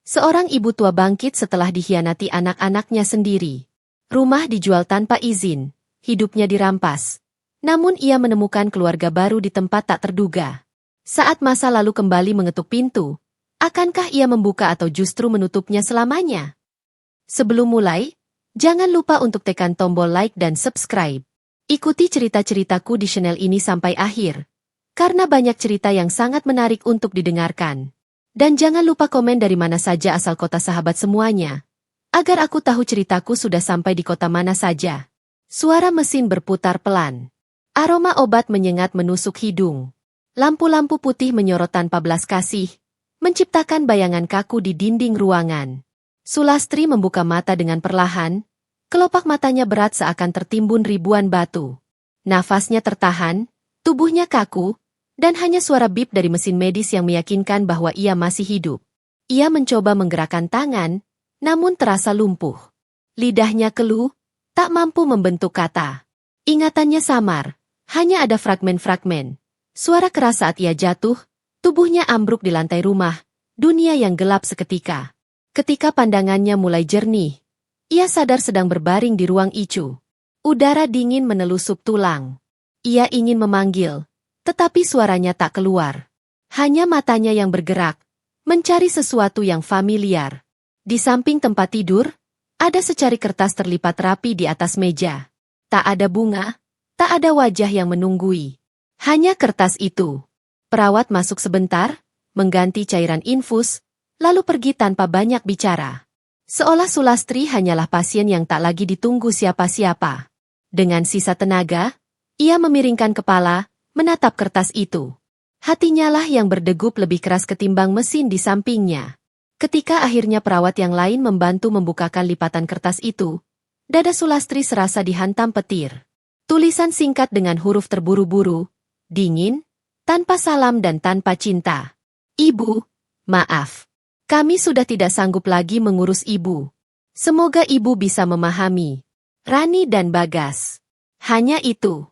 Seorang ibu tua bangkit setelah dikhianati anak-anaknya sendiri. Rumah dijual tanpa izin, hidupnya dirampas. Namun ia menemukan keluarga baru di tempat tak terduga. Saat masa lalu kembali mengetuk pintu, akankah ia membuka atau justru menutupnya selamanya? Sebelum mulai, jangan lupa untuk tekan tombol like dan subscribe. Ikuti cerita-ceritaku di channel ini sampai akhir, karena banyak cerita yang sangat menarik untuk didengarkan. Dan jangan lupa komen dari mana saja asal kota sahabat semuanya, agar aku tahu ceritaku sudah sampai di kota mana saja. Suara mesin berputar pelan. Aroma obat menyengat menusuk hidung. Lampu-lampu putih menyorot tanpa belas kasih, menciptakan bayangan kaku di dinding ruangan. Sulastri membuka mata dengan perlahan, kelopak matanya berat seakan tertimbun ribuan batu. Nafasnya tertahan, tubuhnya kaku, dan hanya suara bip dari mesin medis yang meyakinkan bahwa ia masih hidup. Ia mencoba menggerakkan tangan, namun terasa lumpuh. Lidahnya keluh, tak mampu membentuk kata. Ingatannya samar, hanya ada fragmen-fragmen. Suara keras saat ia jatuh, tubuhnya ambruk di lantai rumah, dunia yang gelap seketika. Ketika pandangannya mulai jernih, ia sadar sedang berbaring di ruang ICU. Udara dingin menelusup tulang. Ia ingin memanggil, tetapi suaranya tak keluar. Hanya matanya yang bergerak, mencari sesuatu yang familiar. Di samping tempat tidur, ada secari kertas terlipat rapi di atas meja. Tak ada bunga, tak ada wajah yang menunggui. Hanya kertas itu. Perawat masuk sebentar, mengganti cairan infus, lalu pergi tanpa banyak bicara. Seolah Sulastri hanyalah pasien yang tak lagi ditunggu siapa-siapa. Dengan sisa tenaga, ia memiringkan kepala, menatap kertas itu. Hatinya lah yang berdegup lebih keras ketimbang mesin di sampingnya. Ketika akhirnya perawat yang lain membantu membukakan lipatan kertas itu, dada Sulastri serasa dihantam petir. Tulisan singkat dengan huruf terburu-buru, dingin, tanpa salam dan tanpa cinta. Ibu, maaf. Kami sudah tidak sanggup lagi mengurus ibu. Semoga ibu bisa memahami. Rani dan Bagas. Hanya itu.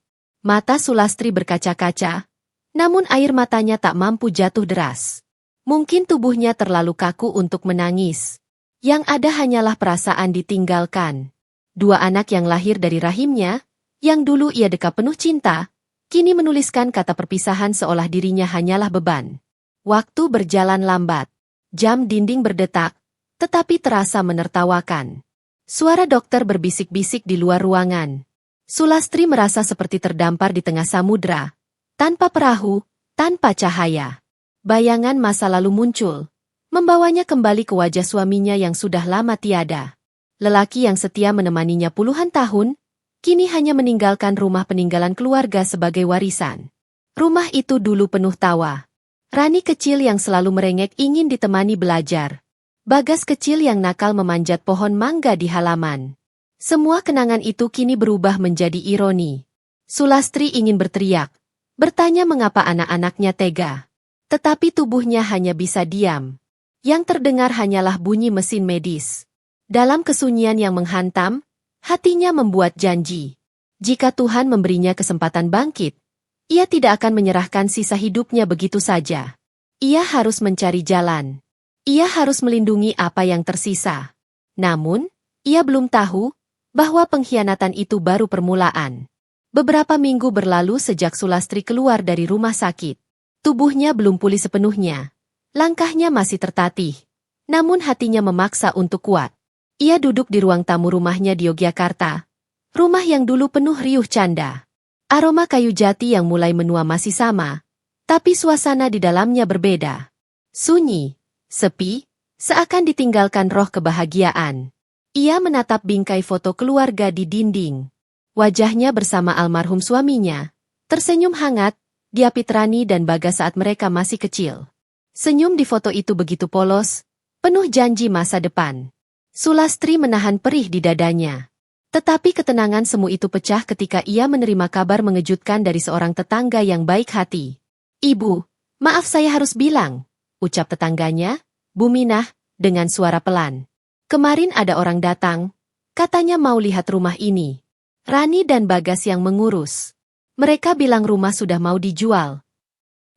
Mata Sulastri berkaca-kaca, namun air matanya tak mampu jatuh deras. Mungkin tubuhnya terlalu kaku untuk menangis. Yang ada hanyalah perasaan ditinggalkan. Dua anak yang lahir dari rahimnya, yang dulu ia dekap penuh cinta, kini menuliskan kata perpisahan seolah dirinya hanyalah beban. Waktu berjalan lambat. Jam dinding berdetak, tetapi terasa menertawakan. Suara dokter berbisik-bisik di luar ruangan. Sulastri merasa seperti terdampar di tengah samudra, tanpa perahu, tanpa cahaya. Bayangan masa lalu muncul, membawanya kembali ke wajah suaminya yang sudah lama tiada. Lelaki yang setia menemaninya puluhan tahun, kini hanya meninggalkan rumah peninggalan keluarga sebagai warisan. Rumah itu dulu penuh tawa. Rani kecil yang selalu merengek ingin ditemani belajar. Bagas kecil yang nakal memanjat pohon mangga di halaman. Semua kenangan itu kini berubah menjadi ironi. Sulastri ingin berteriak, bertanya mengapa anak-anaknya tega. Tetapi tubuhnya hanya bisa diam. Yang terdengar hanyalah bunyi mesin medis. Dalam kesunyian yang menghantam, hatinya membuat janji. Jika Tuhan memberinya kesempatan bangkit, ia tidak akan menyerahkan sisa hidupnya begitu saja. Ia harus mencari jalan. Ia harus melindungi apa yang tersisa. Namun, ia belum tahu bahwa pengkhianatan itu baru permulaan. Beberapa minggu berlalu sejak Sulastri keluar dari rumah sakit. Tubuhnya belum pulih sepenuhnya. Langkahnya masih tertatih. Namun hatinya memaksa untuk kuat. Ia duduk di ruang tamu rumahnya di Yogyakarta. Rumah yang dulu penuh riuh canda. Aroma kayu jati yang mulai menua masih sama. Tapi suasana di dalamnya berbeda. Sunyi, sepi, seakan ditinggalkan roh kebahagiaan. Ia menatap bingkai foto keluarga di dinding. Wajahnya bersama almarhum suaminya. Tersenyum hangat, diapit Rani dan Bagas saat mereka masih kecil. Senyum di foto itu begitu polos, penuh janji masa depan. Sulastri menahan perih di dadanya. Tetapi ketenangan semu itu pecah ketika ia menerima kabar mengejutkan dari seorang tetangga yang baik hati. Ibu, maaf saya harus bilang, ucap tetangganya, Bu Minah, dengan suara pelan. Kemarin ada orang datang, katanya mau lihat rumah ini. Rani dan Bagas yang mengurus. Mereka bilang rumah sudah mau dijual.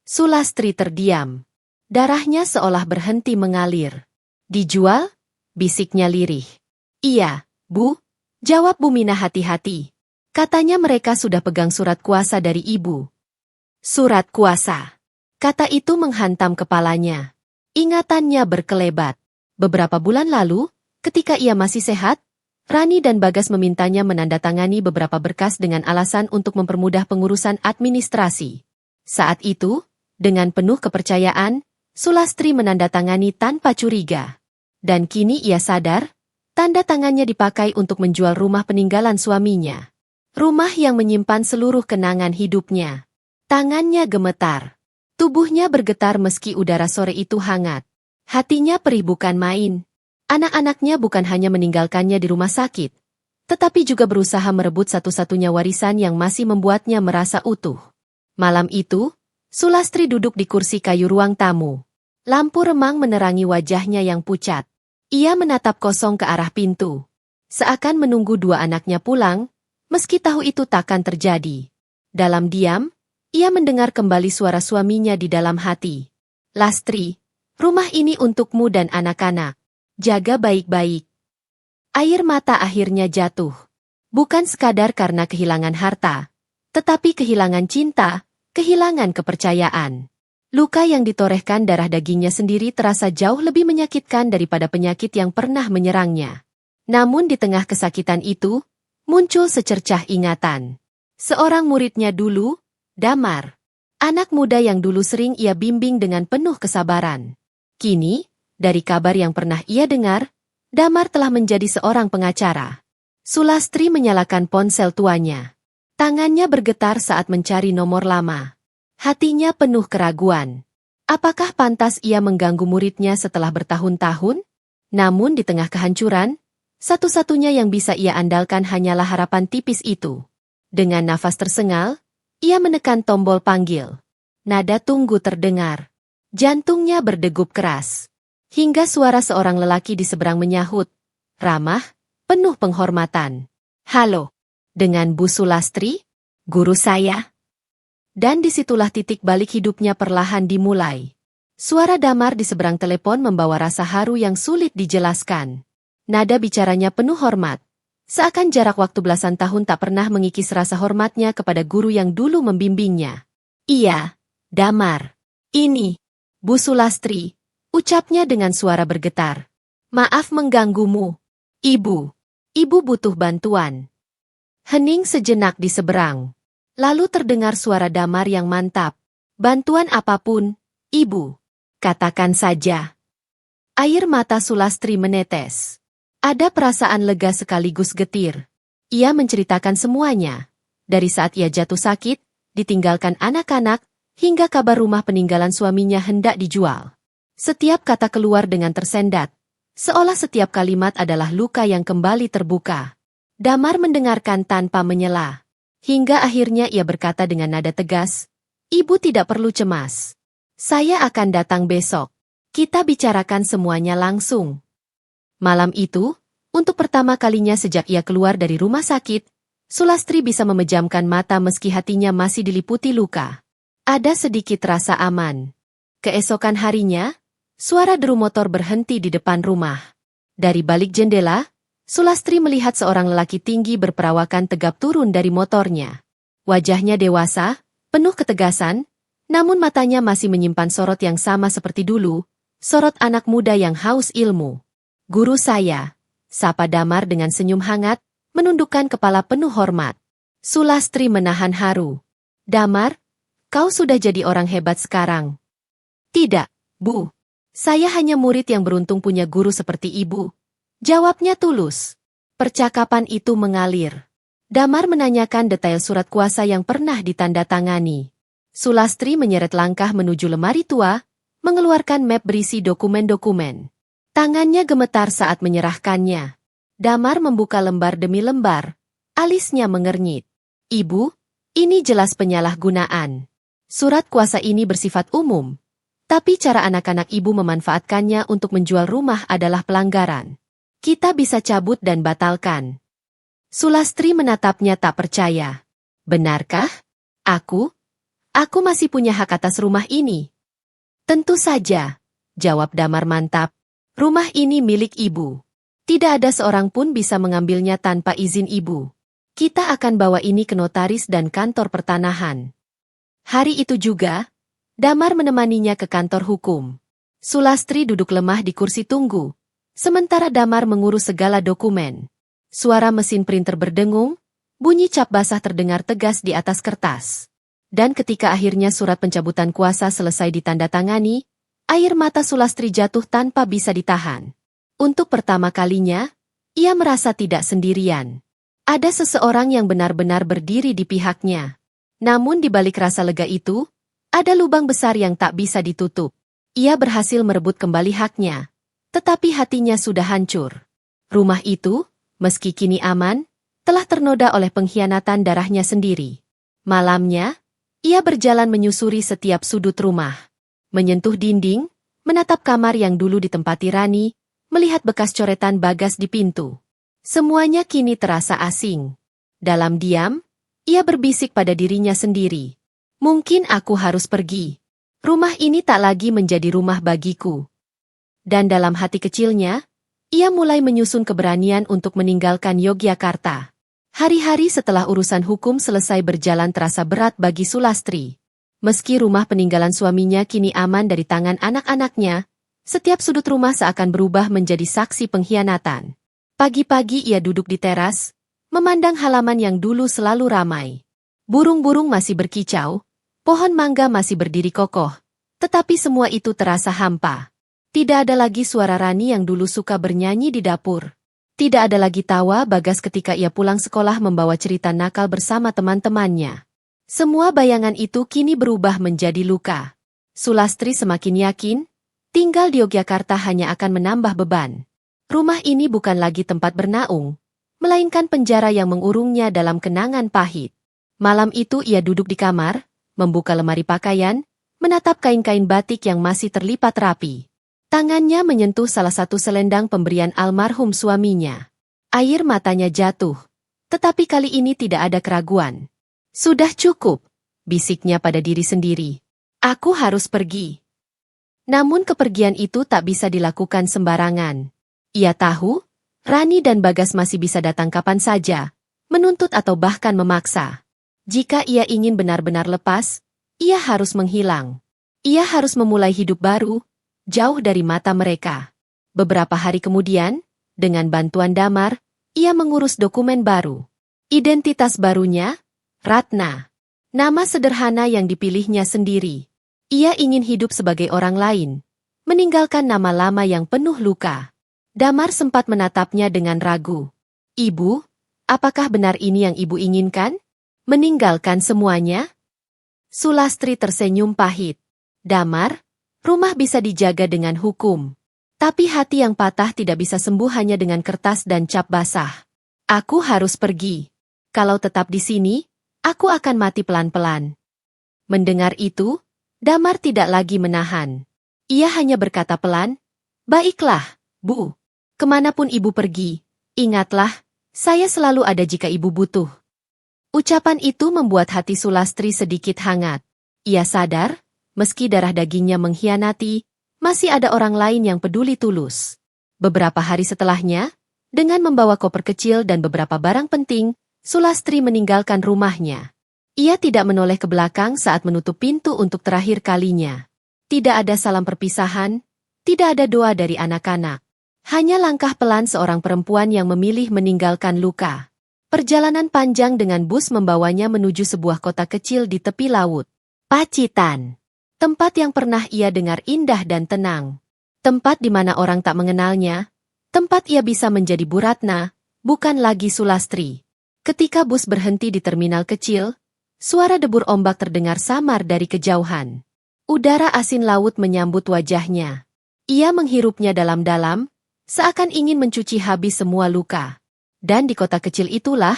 Sulastri terdiam. Darahnya seolah berhenti mengalir. Dijual? Bisiknya lirih. Iya, Bu. Jawab Bu Mina hati-hati. Katanya mereka sudah pegang surat kuasa dari ibu. Surat kuasa. Kata itu menghantam kepalanya. Ingatannya berkelebat. Beberapa bulan lalu, ketika ia masih sehat, Rani dan Bagas memintanya menandatangani beberapa berkas dengan alasan untuk mempermudah pengurusan administrasi. Saat itu, dengan penuh kepercayaan, Sulastri menandatangani tanpa curiga. Dan kini ia sadar, tanda tangannya dipakai untuk menjual rumah peninggalan suaminya. Rumah yang menyimpan seluruh kenangan hidupnya. Tangannya gemetar. Tubuhnya bergetar meski udara sore itu hangat. Hatinya perih bukan main. Anak-anaknya bukan hanya meninggalkannya di rumah sakit, tetapi juga berusaha merebut satu-satunya warisan yang masih membuatnya merasa utuh. Malam itu, Sulastri duduk di kursi kayu ruang tamu. Lampu remang menerangi wajahnya yang pucat. Ia menatap kosong ke arah pintu. Seakan menunggu dua anaknya pulang, meski tahu itu takkan terjadi. Dalam diam, ia mendengar kembali suara suaminya di dalam hati. Lastri, rumah ini untukmu dan anak-anak. Jaga baik-baik. Air mata akhirnya jatuh. Bukan sekadar karena kehilangan harta, tetapi kehilangan cinta, kehilangan kepercayaan. Luka yang ditorehkan darah dagingnya sendiri terasa jauh lebih menyakitkan daripada penyakit yang pernah menyerangnya. Namun di tengah kesakitan itu, muncul secercah ingatan. Seorang muridnya dulu, Damar. Anak muda yang dulu sering ia bimbing dengan penuh kesabaran. Kini, dari kabar yang pernah ia dengar, Damar telah menjadi seorang pengacara. Sulastri menyalakan ponsel tuanya. Tangannya bergetar saat mencari nomor lama. Hatinya penuh keraguan. Apakah pantas ia mengganggu muridnya setelah bertahun-tahun? Namun di tengah kehancuran, satu-satunya yang bisa ia andalkan hanyalah harapan tipis itu. Dengan nafas tersengal, ia menekan tombol panggil. Nada tunggu terdengar. Jantungnya berdegup keras. Hingga suara seorang lelaki di seberang menyahut. Ramah, penuh penghormatan. Halo. Dengan Bu Sulastri? Guru saya? Dan disitulah titik balik hidupnya perlahan dimulai. Suara Damar di seberang telepon membawa rasa haru yang sulit dijelaskan. Nada bicaranya penuh hormat. Seakan jarak waktu belasan tahun tak pernah mengikis rasa hormatnya kepada guru yang dulu membimbingnya. Iya, Damar. Ini, Bu Sulastri, ucapnya dengan suara bergetar. Maaf mengganggumu. Ibu. Ibu butuh bantuan. Hening sejenak di seberang. Lalu terdengar suara Damar yang mantap. Bantuan apapun, Ibu. Katakan saja. Air mata Sulastri menetes. Ada perasaan lega sekaligus getir. Ia menceritakan semuanya. Dari saat ia jatuh sakit, ditinggalkan anak-anak, hingga kabar rumah peninggalan suaminya hendak dijual. Setiap kata keluar dengan tersendat. Seolah setiap kalimat adalah luka yang kembali terbuka. Damar mendengarkan tanpa menyela. Hingga akhirnya ia berkata dengan nada tegas, Ibu tidak perlu cemas. Saya akan datang besok. Kita bicarakan semuanya langsung. Malam itu, untuk pertama kalinya sejak ia keluar dari rumah sakit, Sulastri bisa memejamkan mata meski hatinya masih diliputi luka. Ada sedikit rasa aman. Keesokan harinya, suara deru motor berhenti di depan rumah. Dari balik jendela, Sulastri melihat seorang lelaki tinggi berperawakan tegap turun dari motornya. Wajahnya dewasa, penuh ketegasan, namun matanya masih menyimpan sorot yang sama seperti dulu, sorot anak muda yang haus ilmu. Guru saya, sapa Damar dengan senyum hangat, menundukkan kepala penuh hormat. Sulastri menahan haru. Damar, kau sudah jadi orang hebat sekarang. Tidak, Bu. Saya hanya murid yang beruntung punya guru seperti ibu. Jawabnya tulus. Percakapan itu mengalir. Damar menanyakan detail surat kuasa yang pernah ditandatangani. Sulastri menyeret langkah menuju lemari tua, mengeluarkan map berisi dokumen-dokumen. Tangannya gemetar saat menyerahkannya. Damar membuka lembar demi lembar. Alisnya mengernyit. Ibu, ini jelas penyalahgunaan. Surat kuasa ini bersifat umum. Tapi cara anak-anak ibu memanfaatkannya untuk menjual rumah adalah pelanggaran. Kita bisa cabut dan batalkan. Sulastri menatapnya tak percaya. Benarkah? Aku masih punya hak atas rumah ini. Tentu saja, jawab Damar mantap. Rumah ini milik ibu. Tidak ada seorang pun bisa mengambilnya tanpa izin ibu. Kita akan bawa ini ke notaris dan kantor pertanahan. Hari itu juga, Damar menemaninya ke kantor hukum. Sulastri duduk lemah di kursi tunggu, sementara Damar mengurus segala dokumen. Suara mesin printer berdengung, bunyi cap basah terdengar tegas di atas kertas. Dan ketika akhirnya surat pencabutan kuasa selesai ditandatangani, air mata Sulastri jatuh tanpa bisa ditahan. Untuk pertama kalinya, ia merasa tidak sendirian. Ada seseorang yang benar-benar berdiri di pihaknya. Namun di balik rasa lega itu, ada lubang besar yang tak bisa ditutup. Ia berhasil merebut kembali haknya, tetapi hatinya sudah hancur. Rumah itu, meski kini aman, telah ternoda oleh pengkhianatan darahnya sendiri. Malamnya, ia berjalan menyusuri setiap sudut rumah. Menyentuh dinding, menatap kamar yang dulu ditempati Rani, melihat bekas coretan Bagas di pintu. Semuanya kini terasa asing. Dalam diam, ia berbisik pada dirinya sendiri. Mungkin aku harus pergi. Rumah ini tak lagi menjadi rumah bagiku. Dan dalam hati kecilnya, ia mulai menyusun keberanian untuk meninggalkan Yogyakarta. Hari-hari setelah urusan hukum selesai berjalan terasa berat bagi Sulastri. Meski rumah peninggalan suaminya kini aman dari tangan anak-anaknya, setiap sudut rumah seakan berubah menjadi saksi pengkhianatan. Pagi-pagi ia duduk di teras, memandang halaman yang dulu selalu ramai. Burung-burung masih berkicau, pohon mangga masih berdiri kokoh, tetapi semua itu terasa hampa. Tidak ada lagi suara Rani yang dulu suka bernyanyi di dapur. Tidak ada lagi tawa Bagas ketika ia pulang sekolah membawa cerita nakal bersama teman-temannya. Semua bayangan itu kini berubah menjadi luka. Sulastri semakin yakin, tinggal di Yogyakarta hanya akan menambah beban. Rumah ini bukan lagi tempat bernaung, melainkan penjara yang mengurungnya dalam kenangan pahit. Malam itu ia duduk di kamar, membuka lemari pakaian, menatap kain-kain batik yang masih terlipat rapi. Tangannya menyentuh salah satu selendang pemberian almarhum suaminya. Air matanya jatuh, tetapi kali ini tidak ada keraguan. Sudah cukup, bisiknya pada diri sendiri. Aku harus pergi. Namun kepergian itu tak bisa dilakukan sembarangan. Ia tahu, Rani dan Bagas masih bisa datang kapan saja, menuntut atau bahkan memaksa. Jika ia ingin benar-benar lepas, ia harus menghilang. Ia harus memulai hidup baru, jauh dari mata mereka. Beberapa hari kemudian, dengan bantuan Damar, ia mengurus dokumen baru. Identitas barunya, Ratna. Nama sederhana yang dipilihnya sendiri. Ia ingin hidup sebagai orang lain, meninggalkan nama lama yang penuh luka. Damar sempat menatapnya dengan ragu. Ibu, apakah benar ini yang ibu inginkan? Meninggalkan semuanya? Sulastri tersenyum pahit. Damar, rumah bisa dijaga dengan hukum. Tapi hati yang patah tidak bisa sembuh hanya dengan kertas dan cap basah. Aku harus pergi. Kalau tetap di sini, aku akan mati pelan-pelan. Mendengar itu, Damar tidak lagi menahan. Ia hanya berkata pelan, "Baiklah, Bu. Kemanapun ibu pergi, ingatlah, saya selalu ada jika ibu butuh." Ucapan itu membuat hati Sulastri sedikit hangat. Ia sadar, meski darah dagingnya mengkhianati, masih ada orang lain yang peduli tulus. Beberapa hari setelahnya, dengan membawa koper kecil dan beberapa barang penting, Sulastri meninggalkan rumahnya. Ia tidak menoleh ke belakang saat menutup pintu untuk terakhir kalinya. Tidak ada salam perpisahan, tidak ada doa dari anak-anak. Hanya langkah pelan seorang perempuan yang memilih meninggalkan luka. Perjalanan panjang dengan bus membawanya menuju sebuah kota kecil di tepi laut. Pacitan. Tempat yang pernah ia dengar indah dan tenang. Tempat di mana orang tak mengenalnya. Tempat ia bisa menjadi Bu Ratna, bukan lagi Sulastri. Ketika bus berhenti di terminal kecil, suara debur ombak terdengar samar dari kejauhan. Udara asin laut menyambut wajahnya. Ia menghirupnya dalam-dalam, seakan ingin mencuci habis semua luka. Dan di kota kecil itulah,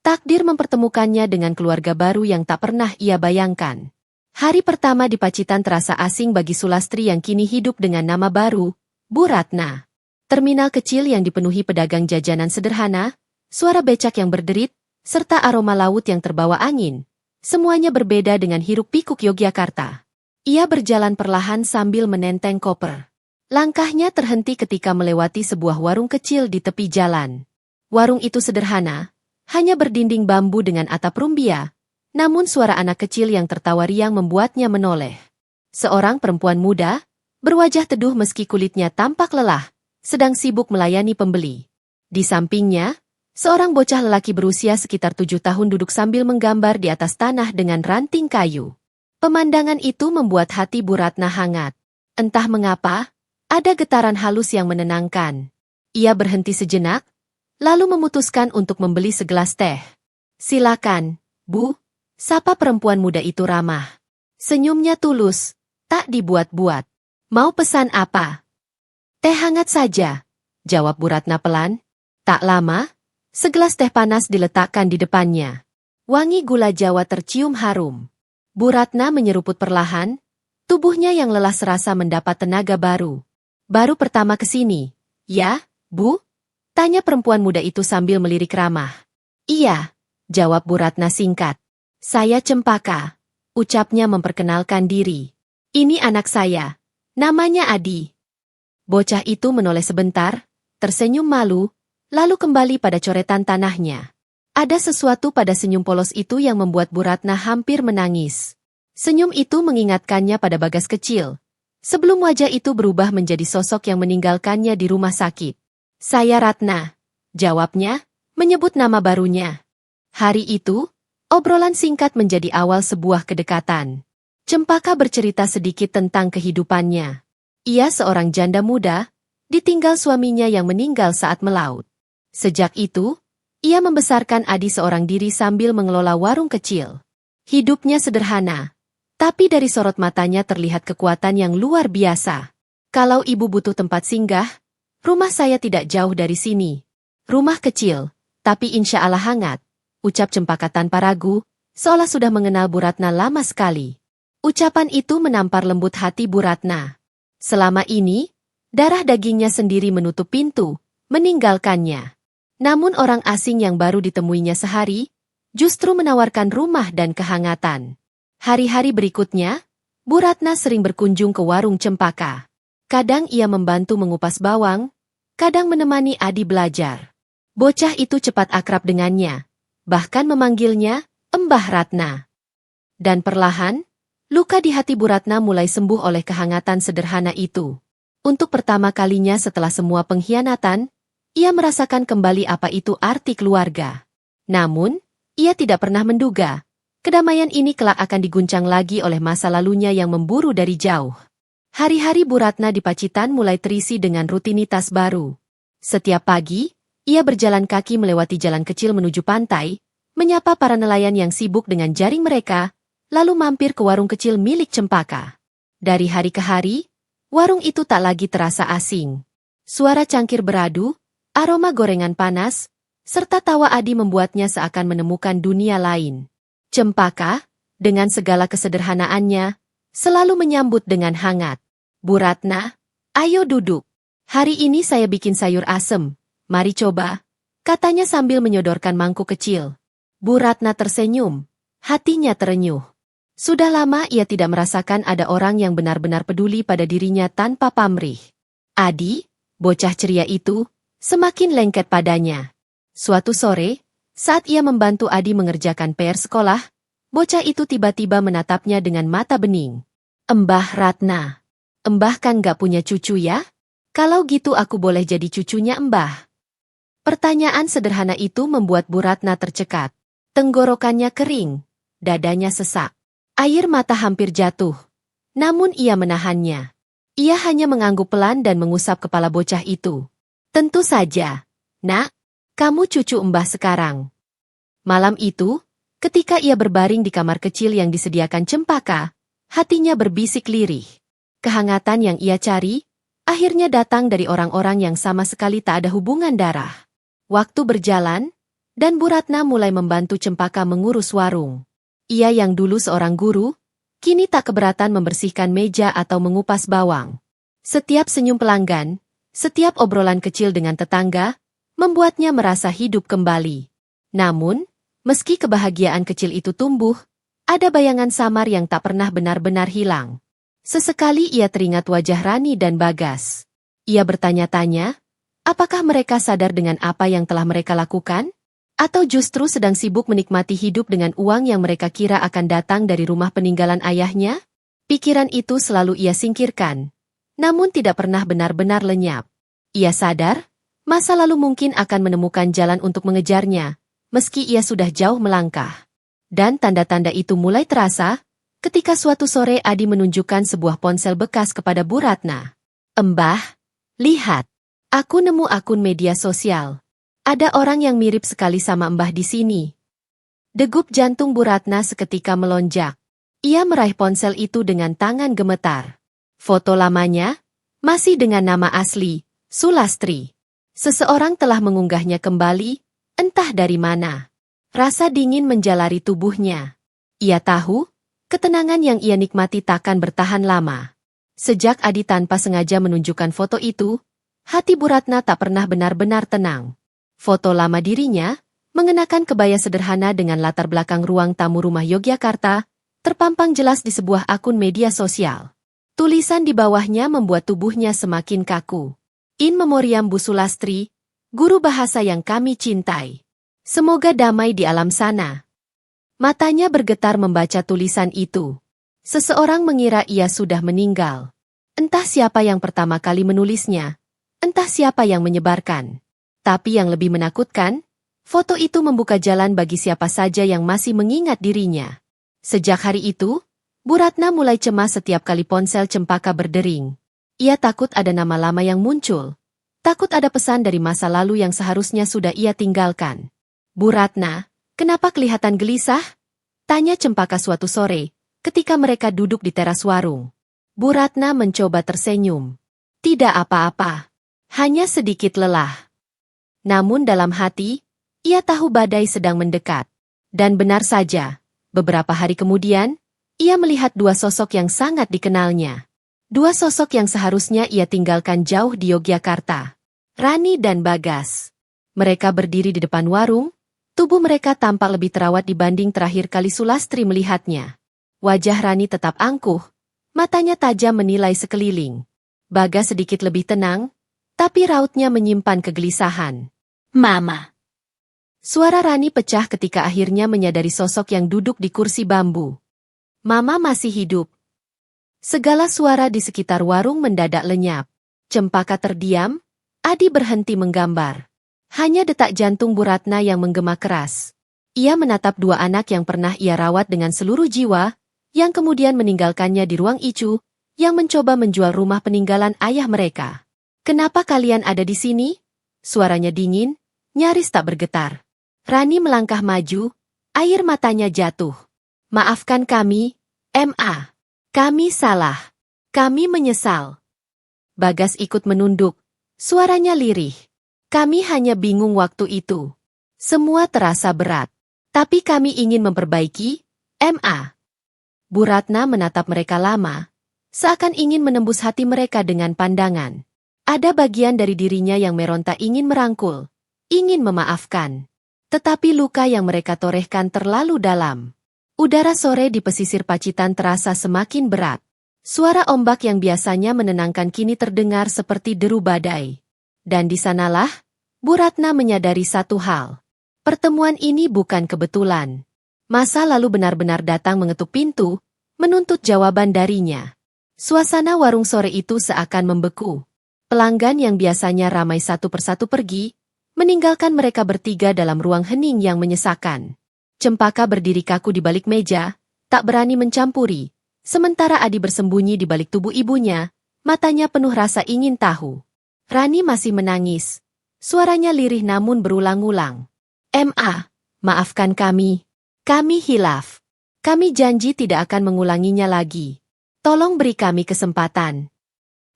takdir mempertemukannya dengan keluarga baru yang tak pernah ia bayangkan. Hari pertama di Pacitan terasa asing bagi Sulastri yang kini hidup dengan nama baru, Bu Ratna. Terminal kecil yang dipenuhi pedagang jajanan sederhana, suara becak yang berderit, serta aroma laut yang terbawa angin. Semuanya berbeda dengan hiruk-pikuk Yogyakarta. Ia berjalan perlahan sambil menenteng koper. Langkahnya terhenti ketika melewati sebuah warung kecil di tepi jalan. Warung itu sederhana, hanya berdinding bambu dengan atap rumbia, namun suara anak kecil yang tertawa riang membuatnya menoleh. Seorang perempuan muda, berwajah teduh meski kulitnya tampak lelah, sedang sibuk melayani pembeli. Di sampingnya, seorang bocah lelaki berusia sekitar 7 tahun duduk sambil menggambar di atas tanah dengan ranting kayu. Pemandangan itu membuat hati Bu Ratna hangat. Entah mengapa, ada getaran halus yang menenangkan. Ia berhenti sejenak, lalu memutuskan untuk membeli segelas teh. "Silakan, Bu," sapa perempuan muda itu ramah. Senyumnya tulus, tak dibuat-buat. "Mau pesan apa?" "Teh hangat saja," jawab Bu Ratna pelan. Tak lama, segelas teh panas diletakkan di depannya. Wangi gula Jawa tercium harum. Bu Ratna menyeruput perlahan, tubuhnya yang lelah serasa mendapat tenaga baru. "Baru pertama ke sini, ya, Bu?" tanya perempuan muda itu sambil melirik ramah. "Iya," jawab Bu Ratna singkat. "Saya Cempaka," ucapnya memperkenalkan diri. "Ini anak saya, namanya Adi." Bocah itu menoleh sebentar, tersenyum malu, lalu kembali pada coretan tanahnya. Ada sesuatu pada senyum polos itu yang membuat Bu Ratna hampir menangis. Senyum itu mengingatkannya pada Bagas kecil, sebelum wajah itu berubah menjadi sosok yang meninggalkannya di rumah sakit. "Saya Ratna," jawabnya, menyebut nama barunya. Hari itu, obrolan singkat menjadi awal sebuah kedekatan. Cempaka bercerita sedikit tentang kehidupannya. Ia seorang janda muda, ditinggal suaminya yang meninggal saat melaut. Sejak itu, ia membesarkan Adi seorang diri sambil mengelola warung kecil. Hidupnya sederhana, tapi dari sorot matanya terlihat kekuatan yang luar biasa. "Kalau ibu butuh tempat singgah, rumah saya tidak jauh dari sini. Rumah kecil, tapi insya Allah hangat," ucap Cempaka tanpa ragu, seolah sudah mengenal Bu Ratna lama sekali. Ucapan itu menampar lembut hati Bu Ratna. Selama ini, darah dagingnya sendiri menutup pintu, meninggalkannya. Namun orang asing yang baru ditemuinya sehari, justru menawarkan rumah dan kehangatan. Hari-hari berikutnya, Bu Ratna sering berkunjung ke warung Cempaka. Kadang ia membantu mengupas bawang, kadang menemani Adi belajar. Bocah itu cepat akrab dengannya, bahkan memanggilnya Mbah Ratna. Dan perlahan, luka di hati Bu Ratna mulai sembuh oleh kehangatan sederhana itu. Untuk pertama kalinya setelah semua pengkhianatan, ia merasakan kembali apa itu arti keluarga. Namun, ia tidak pernah menduga, kedamaian ini kelak akan diguncang lagi oleh masa lalunya yang memburu dari jauh. Hari-hari Bu Ratna di Pacitan mulai terisi dengan rutinitas baru. Setiap pagi, ia berjalan kaki melewati jalan kecil menuju pantai, menyapa para nelayan yang sibuk dengan jaring mereka, lalu mampir ke warung kecil milik Cempaka. Dari hari ke hari, warung itu tak lagi terasa asing. Suara cangkir beradu, aroma gorengan panas, serta tawa Adi membuatnya seakan menemukan dunia lain. Cempaka, dengan segala kesederhanaannya, selalu menyambut dengan hangat. "Bu Ratna, ayo duduk. Hari ini saya bikin sayur asem, mari coba," katanya sambil menyodorkan mangkuk kecil. Bu Ratna tersenyum, hatinya terenyuh. Sudah lama ia tidak merasakan ada orang yang benar-benar peduli pada dirinya tanpa pamrih. Adi, bocah ceria itu, semakin lengket padanya. Suatu sore, saat ia membantu Adi mengerjakan PR sekolah, bocah itu tiba-tiba menatapnya dengan mata bening. "Mbah Ratna, Mbah kan gak punya cucu ya? Kalau gitu aku boleh jadi cucunya Mbah?" Pertanyaan sederhana itu membuat Bu Ratna tercekat. Tenggorokannya kering, dadanya sesak. Air mata hampir jatuh. Namun ia menahannya. Ia hanya mengangguk pelan dan mengusap kepala bocah itu. "Tentu saja, Nak. Kamu cucu Mbah sekarang." Malam itu, ketika ia berbaring di kamar kecil yang disediakan Cempaka, hatinya berbisik lirih. Kehangatan yang ia cari, akhirnya datang dari orang-orang yang sama sekali tak ada hubungan darah. Waktu berjalan, dan Bu Ratna mulai membantu Cempaka mengurus warung. Ia yang dulu seorang guru, kini tak keberatan membersihkan meja atau mengupas bawang. Setiap senyum pelanggan, setiap obrolan kecil dengan tetangga, membuatnya merasa hidup kembali. Namun, meski kebahagiaan kecil itu tumbuh, ada bayangan samar yang tak pernah benar-benar hilang. Sesekali ia teringat wajah Rani dan Bagas. Ia bertanya-tanya, apakah mereka sadar dengan apa yang telah mereka lakukan? Atau justru sedang sibuk menikmati hidup dengan uang yang mereka kira akan datang dari rumah peninggalan ayahnya? Pikiran itu selalu ia singkirkan, namun tidak pernah benar-benar lenyap. Ia sadar, masa lalu mungkin akan menemukan jalan untuk mengejarnya, meski ia sudah jauh melangkah. Dan tanda-tanda itu mulai terasa, ketika suatu sore Adi menunjukkan sebuah ponsel bekas kepada Bu Ratna. "Mbah, lihat, aku nemu akun media sosial. Ada orang yang mirip sekali sama Mbah di sini." Degup jantung Bu Ratna seketika melonjak. Ia meraih ponsel itu dengan tangan gemetar. Foto lamanya masih dengan nama asli, Sulastri. Seseorang telah mengunggahnya kembali, entah dari mana. Rasa dingin menjalari tubuhnya. Ia tahu, ketenangan yang ia nikmati takkan bertahan lama. Sejak Adi tanpa sengaja menunjukkan foto itu, hati Bu Ratna tak pernah benar-benar tenang. Foto lama dirinya, mengenakan kebaya sederhana dengan latar belakang ruang tamu rumah Yogyakarta, terpampang jelas di sebuah akun media sosial. Tulisan di bawahnya membuat tubuhnya semakin kaku. "In memoriam Bu Sulastri, guru bahasa yang kami cintai. Semoga damai di alam sana." Matanya bergetar membaca tulisan itu. Seseorang mengira ia sudah meninggal. Entah siapa yang pertama kali menulisnya, entah siapa yang menyebarkan. Tapi yang lebih menakutkan, foto itu membuka jalan bagi siapa saja yang masih mengingat dirinya. Sejak hari itu, Bu Ratna mulai cemas setiap kali ponsel Cempaka berdering. Ia takut ada nama lama yang muncul. Takut ada pesan dari masa lalu yang seharusnya sudah ia tinggalkan. "Bu Ratna, kenapa kelihatan gelisah?" tanya Cempaka suatu sore, ketika mereka duduk di teras warung. Bu Ratna mencoba tersenyum. "Tidak apa-apa, hanya sedikit lelah." Namun dalam hati, ia tahu badai sedang mendekat. Dan benar saja, beberapa hari kemudian, ia melihat dua sosok yang sangat dikenalnya. Dua sosok yang seharusnya ia tinggalkan jauh di Yogyakarta. Rani dan Bagas. Mereka berdiri di depan warung, tubuh mereka tampak lebih terawat dibanding terakhir kali Sulastri melihatnya. Wajah Rani tetap angkuh, matanya tajam menilai sekeliling. Bagas sedikit lebih tenang, tapi rautnya menyimpan kegelisahan. "Mama." Suara Rani pecah ketika akhirnya menyadari sosok yang duduk di kursi bambu. "Mama masih hidup." Segala suara di sekitar warung mendadak lenyap. Cempaka terdiam, Adi berhenti menggambar. Hanya detak jantung Bu Ratna yang menggema keras. Ia menatap dua anak yang pernah ia rawat dengan seluruh jiwa, yang kemudian meninggalkannya di ruang Icu, yang mencoba menjual rumah peninggalan ayah mereka. "Kenapa kalian ada di sini?" Suaranya dingin, nyaris tak bergetar. Rani melangkah maju, air matanya jatuh. "Maafkan kami, Ma. Kami salah. Kami menyesal." Bagas ikut menunduk, suaranya lirih. "Kami hanya bingung waktu itu. Semua terasa berat. Tapi kami ingin memperbaiki, Ma." Bu Ratna menatap mereka lama, seakan ingin menembus hati mereka dengan pandangan. Ada bagian dari dirinya yang meronta ingin merangkul, ingin memaafkan. Tetapi luka yang mereka torehkan terlalu dalam. Udara sore di pesisir Pacitan terasa semakin berat. Suara ombak yang biasanya menenangkan kini terdengar seperti deru badai. Dan di sanalah, Bu Ratna menyadari satu hal. Pertemuan ini bukan kebetulan. Masa lalu benar-benar datang mengetuk pintu, menuntut jawaban darinya. Suasana warung sore itu seakan membeku. Pelanggan yang biasanya ramai satu persatu pergi, meninggalkan mereka bertiga dalam ruang hening yang menyesakan. Cempaka berdiri kaku di balik meja, tak berani mencampuri, sementara Adi bersembunyi di balik tubuh ibunya, matanya penuh rasa ingin tahu. Rani masih menangis, suaranya lirih namun berulang-ulang. "Ma, maafkan kami. Kami hilaf. Kami janji tidak akan mengulanginya lagi. Tolong beri kami kesempatan."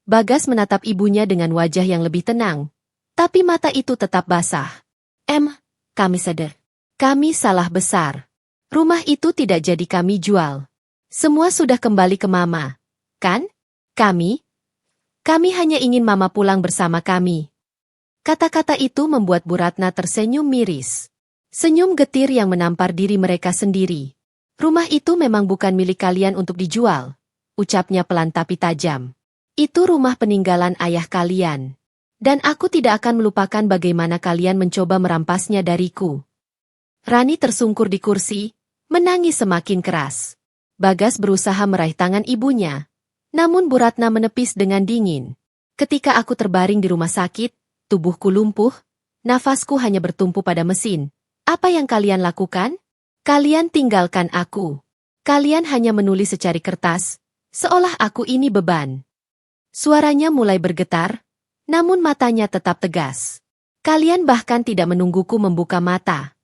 Bagas menatap ibunya dengan wajah yang lebih tenang, tapi mata itu tetap basah. Kami sadar. Kami salah besar. Rumah itu tidak jadi kami jual. Semua sudah kembali ke Mama, kan? Kami hanya ingin Mama pulang bersama kami." Kata-kata itu membuat Bu Ratna tersenyum miris. Senyum getir yang menampar diri mereka sendiri. Rumah itu memang bukan milik kalian untuk dijual. ucapnya pelan tapi tajam. Itu rumah peninggalan ayah kalian. Dan aku tidak akan melupakan bagaimana kalian mencoba merampasnya dariku. Rani tersungkur di kursi, menangis semakin keras. Bagas berusaha meraih tangan ibunya. Namun Bu Ratna menepis dengan dingin. Ketika aku terbaring di rumah sakit, tubuhku lumpuh, nafasku hanya bertumpu pada mesin. Apa yang kalian lakukan? Kalian tinggalkan aku. Kalian hanya menulis secari kertas, seolah aku ini beban. Suaranya mulai bergetar, namun matanya tetap tegas. Kalian bahkan tidak menungguku membuka mata.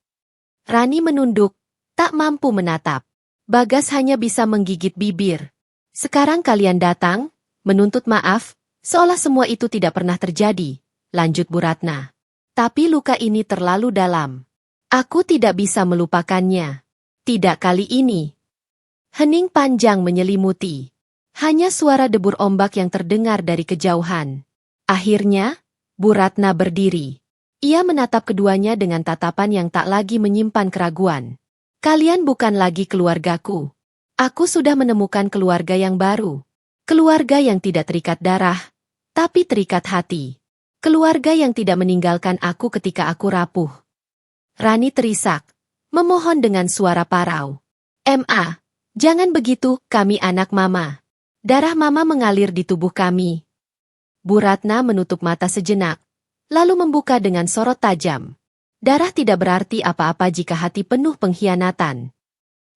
Rani menunduk, tak mampu menatap. Bagas hanya bisa menggigit bibir. Sekarang kalian datang, menuntut maaf, seolah semua itu tidak pernah terjadi, lanjut Bu Ratna. Tapi luka ini terlalu dalam. Aku tidak bisa melupakannya. Tidak kali ini. Hening panjang menyelimuti. Hanya suara debur ombak yang terdengar dari kejauhan. Akhirnya, Bu Ratna berdiri. Ia menatap keduanya dengan tatapan yang tak lagi menyimpan keraguan. Kalian bukan lagi keluargaku. Aku sudah menemukan keluarga yang baru. Keluarga yang tidak terikat darah, tapi terikat hati. Keluarga yang tidak meninggalkan aku ketika aku rapuh. Rani terisak, memohon dengan suara parau. Ma, jangan begitu, kami anak mama. Darah mama mengalir di tubuh kami. Bu Ratna menutup mata sejenak, lalu membuka dengan sorot tajam. Darah tidak berarti apa-apa jika hati penuh pengkhianatan.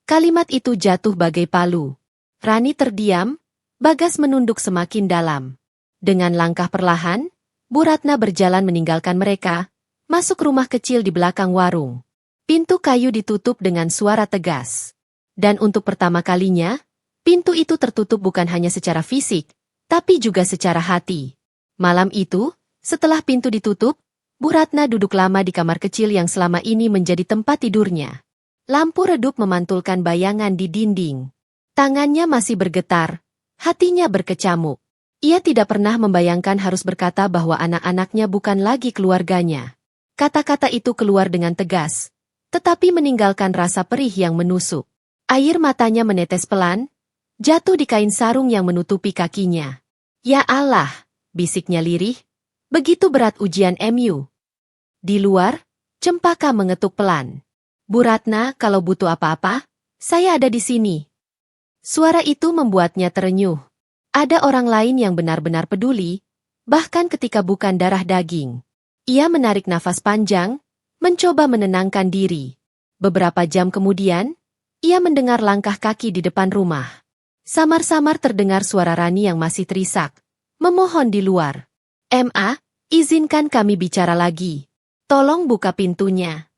Kalimat itu jatuh bagai palu. Rani terdiam, Bagas menunduk semakin dalam. Dengan langkah perlahan, Bu Ratna berjalan meninggalkan mereka, masuk rumah kecil di belakang warung. Pintu kayu ditutup dengan suara tegas. Dan untuk pertama kalinya, pintu itu tertutup bukan hanya secara fisik, tapi juga secara hati. Malam itu, setelah pintu ditutup, Bu Ratna duduk lama di kamar kecil yang selama ini menjadi tempat tidurnya. Lampu redup memantulkan bayangan di dinding. Tangannya masih bergetar, hatinya berkecamuk. Ia tidak pernah membayangkan harus berkata bahwa anak-anaknya bukan lagi keluarganya. Kata-kata itu keluar dengan tegas, tetapi meninggalkan rasa perih yang menusuk. Air matanya menetes pelan, jatuh di kain sarung yang menutupi kakinya. Ya Allah, bisiknya lirih, begitu berat ujian MU. Di luar, Cempaka mengetuk pelan. Bu Ratna, kalau butuh apa-apa, saya ada di sini. Suara itu membuatnya terenyuh. Ada orang lain yang benar-benar peduli, bahkan ketika bukan darah daging. Ia menarik nafas panjang, mencoba menenangkan diri. Beberapa jam kemudian, ia mendengar langkah kaki di depan rumah. Samar-samar terdengar suara Rani yang masih terisak, memohon di luar. Ma, izinkan kami bicara lagi. Tolong buka pintunya.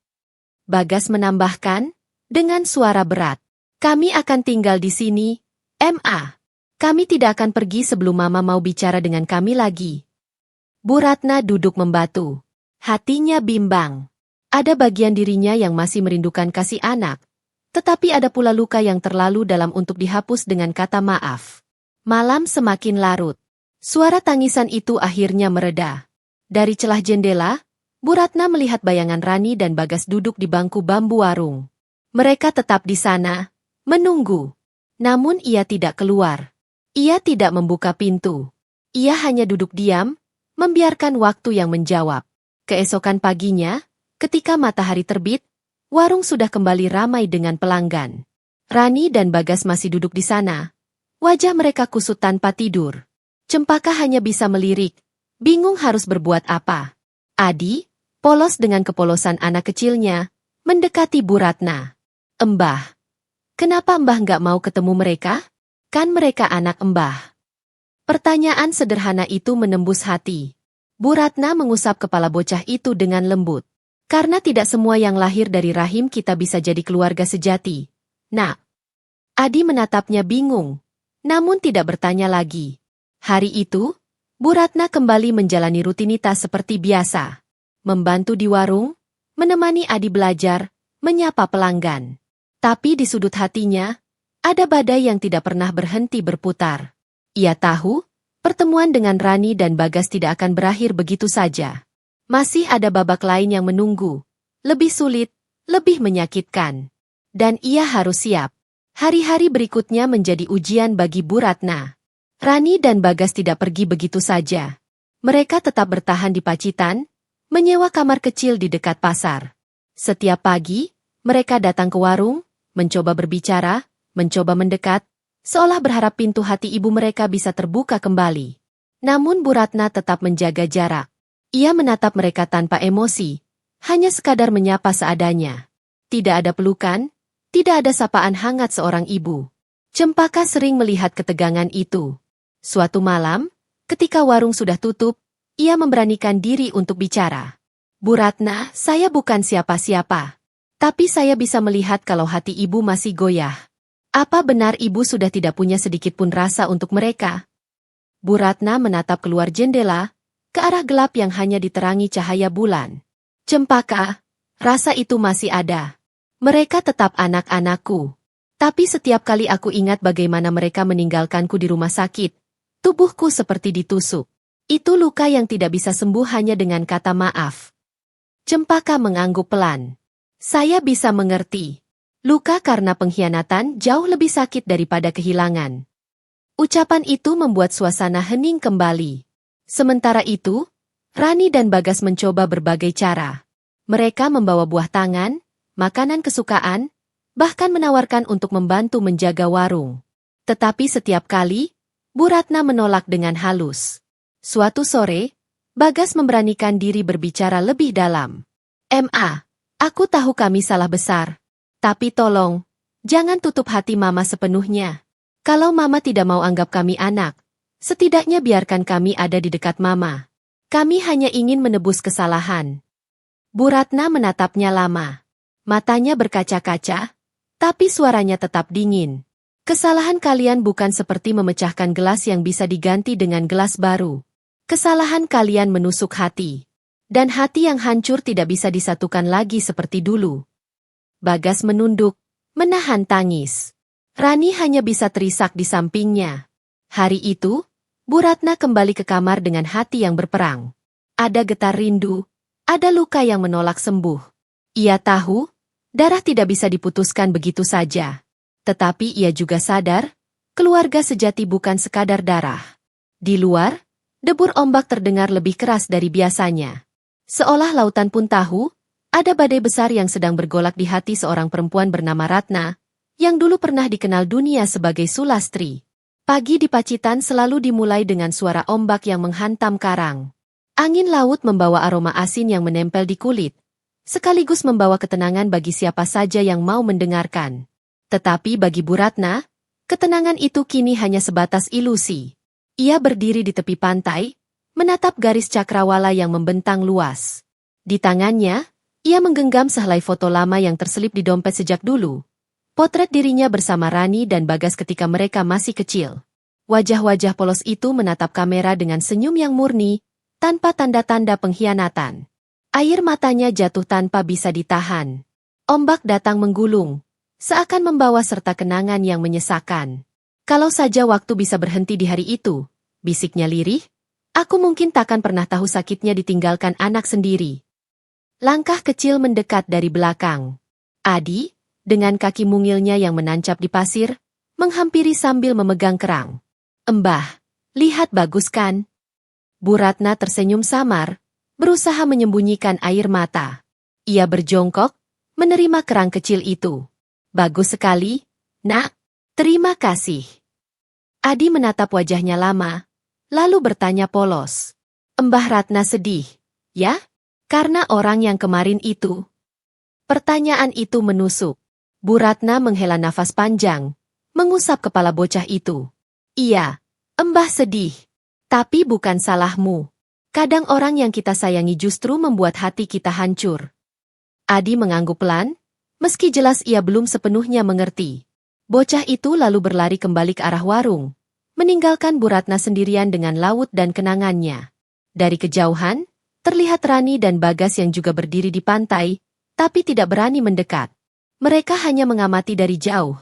Bagas menambahkan, dengan suara berat. Kami akan tinggal di sini, Ma. Kami tidak akan pergi sebelum Mama mau bicara dengan kami lagi. Bu Ratna duduk membatu. Hatinya bimbang. Ada bagian dirinya yang masih merindukan kasih anak, tetapi ada pula luka yang terlalu dalam untuk dihapus dengan kata maaf. Malam semakin larut. Suara tangisan itu akhirnya mereda. Dari celah jendela, Bu Ratna melihat bayangan Rani dan Bagas duduk di bangku bambu warung. Mereka tetap di sana, menunggu. Namun ia tidak keluar. Ia tidak membuka pintu. Ia hanya duduk diam, membiarkan waktu yang menjawab. Keesokan paginya, ketika matahari terbit, warung sudah kembali ramai dengan pelanggan. Rani dan Bagas masih duduk di sana. Wajah mereka kusut tanpa tidur. Cempaka hanya bisa melirik, bingung harus berbuat apa. Adi, polos dengan kepolosan anak kecilnya, mendekati Bu Ratna. Mbah, kenapa Mbah nggak mau ketemu mereka? Kan mereka anak Mbah. Pertanyaan sederhana itu menembus hati. Bu Ratna mengusap kepala bocah itu dengan lembut. Karena tidak semua yang lahir dari rahim kita bisa jadi keluarga sejati. Nak. Adi menatapnya bingung, namun tidak bertanya lagi. Hari itu, Bu Ratna kembali menjalani rutinitas seperti biasa. Membantu di warung, menemani Adi belajar, menyapa pelanggan. Tapi di sudut hatinya, ada badai yang tidak pernah berhenti berputar. Ia tahu, pertemuan dengan Rani dan Bagas tidak akan berakhir begitu saja. Masih ada babak lain yang menunggu, lebih sulit, lebih menyakitkan. Dan ia harus siap. Hari-hari berikutnya menjadi ujian bagi Bu Ratna. Rani dan Bagas tidak pergi begitu saja. Mereka tetap bertahan di Pacitan, menyewa kamar kecil di dekat pasar. Setiap pagi, mereka datang ke warung, mencoba berbicara, mencoba mendekat, seolah berharap pintu hati ibu mereka bisa terbuka kembali. Namun Bu Ratna tetap menjaga jarak. Ia menatap mereka tanpa emosi, hanya sekadar menyapa seadanya. Tidak ada pelukan, tidak ada sapaan hangat seorang ibu. Cempaka sering melihat ketegangan itu. Suatu malam, ketika warung sudah tutup, ia memberanikan diri untuk bicara. Bu Ratna, saya bukan siapa-siapa. Tapi saya bisa melihat kalau hati ibu masih goyah. Apa benar ibu sudah tidak punya sedikit pun rasa untuk mereka? Bu Ratna menatap keluar jendela, ke arah gelap yang hanya diterangi cahaya bulan. Cempaka, rasa itu masih ada. Mereka tetap anak-anakku. Tapi setiap kali aku ingat bagaimana mereka meninggalkanku di rumah sakit, tubuhku seperti ditusuk. Itu luka yang tidak bisa sembuh hanya dengan kata maaf. Cempaka mengangguk pelan. Saya bisa mengerti. Luka karena pengkhianatan jauh lebih sakit daripada kehilangan. Ucapan itu membuat suasana hening kembali. Sementara itu, Rani dan Bagas mencoba berbagai cara. Mereka membawa buah tangan, makanan kesukaan, bahkan menawarkan untuk membantu menjaga warung. Tetapi setiap kali, Bu Ratna menolak dengan halus. Suatu sore, Bagas memberanikan diri berbicara lebih dalam. "Ma, aku tahu kami salah besar. Tapi tolong, jangan tutup hati Mama sepenuhnya. Kalau Mama tidak mau anggap kami anak, setidaknya biarkan kami ada di dekat Mama. Kami hanya ingin menebus kesalahan." Bu Ratna menatapnya lama. Matanya berkaca-kaca, tapi suaranya tetap dingin. Kesalahan kalian bukan seperti memecahkan gelas yang bisa diganti dengan gelas baru. Kesalahan kalian menusuk hati. Dan hati yang hancur tidak bisa disatukan lagi seperti dulu. Bagas menunduk, menahan tangis. Rani hanya bisa terisak di sampingnya. Hari itu, Bu Ratna kembali ke kamar dengan hati yang berperang. Ada getar rindu, ada luka yang menolak sembuh. Ia tahu, darah tidak bisa diputuskan begitu saja. Tetapi ia juga sadar, keluarga sejati bukan sekadar darah. Di luar, debur ombak terdengar lebih keras dari biasanya. Seolah lautan pun tahu, ada badai besar yang sedang bergolak di hati seorang perempuan bernama Ratna, yang dulu pernah dikenal dunia sebagai Sulastri. Pagi di Pacitan selalu dimulai dengan suara ombak yang menghantam karang. Angin laut membawa aroma asin yang menempel di kulit, sekaligus membawa ketenangan bagi siapa saja yang mau mendengarkan. Tetapi bagi Bu Ratna, ketenangan itu kini hanya sebatas ilusi. Ia berdiri di tepi pantai, menatap garis cakrawala yang membentang luas. Di tangannya, ia menggenggam sehelai foto lama yang terselip di dompet sejak dulu. Potret dirinya bersama Rani dan Bagas ketika mereka masih kecil. Wajah-wajah polos itu menatap kamera dengan senyum yang murni, tanpa tanda-tanda pengkhianatan. Air matanya jatuh tanpa bisa ditahan. Ombak datang menggulung, seakan membawa serta kenangan yang menyesakan. Kalau saja waktu bisa berhenti di hari itu, bisiknya lirih, aku mungkin takkan pernah tahu sakitnya ditinggalkan anak sendiri. Langkah kecil mendekat dari belakang. Adi, dengan kaki mungilnya yang menancap di pasir, menghampiri sambil memegang kerang. "Embah, lihat bagus kan?" Bu Ratna tersenyum samar, berusaha menyembunyikan air mata. Ia berjongkok, menerima kerang kecil itu. "Bagus sekali, Nak. Terima kasih." Adi menatap wajahnya lama, lalu bertanya polos. "Embah Ratna sedih, ya? Karena orang yang kemarin itu?" Pertanyaan itu menusuk. Bu Ratna menghela nafas panjang, mengusap kepala bocah itu. "Iya, Embah sedih. Tapi bukan salahmu. Kadang orang yang kita sayangi justru membuat hati kita hancur." Adi mengangguk pelan, meski jelas ia belum sepenuhnya mengerti. Bocah itu lalu berlari kembali ke arah warung, meninggalkan Bu Ratna sendirian dengan laut dan kenangannya. Dari kejauhan, terlihat Rani dan Bagas yang juga berdiri di pantai, tapi tidak berani mendekat. Mereka hanya mengamati dari jauh,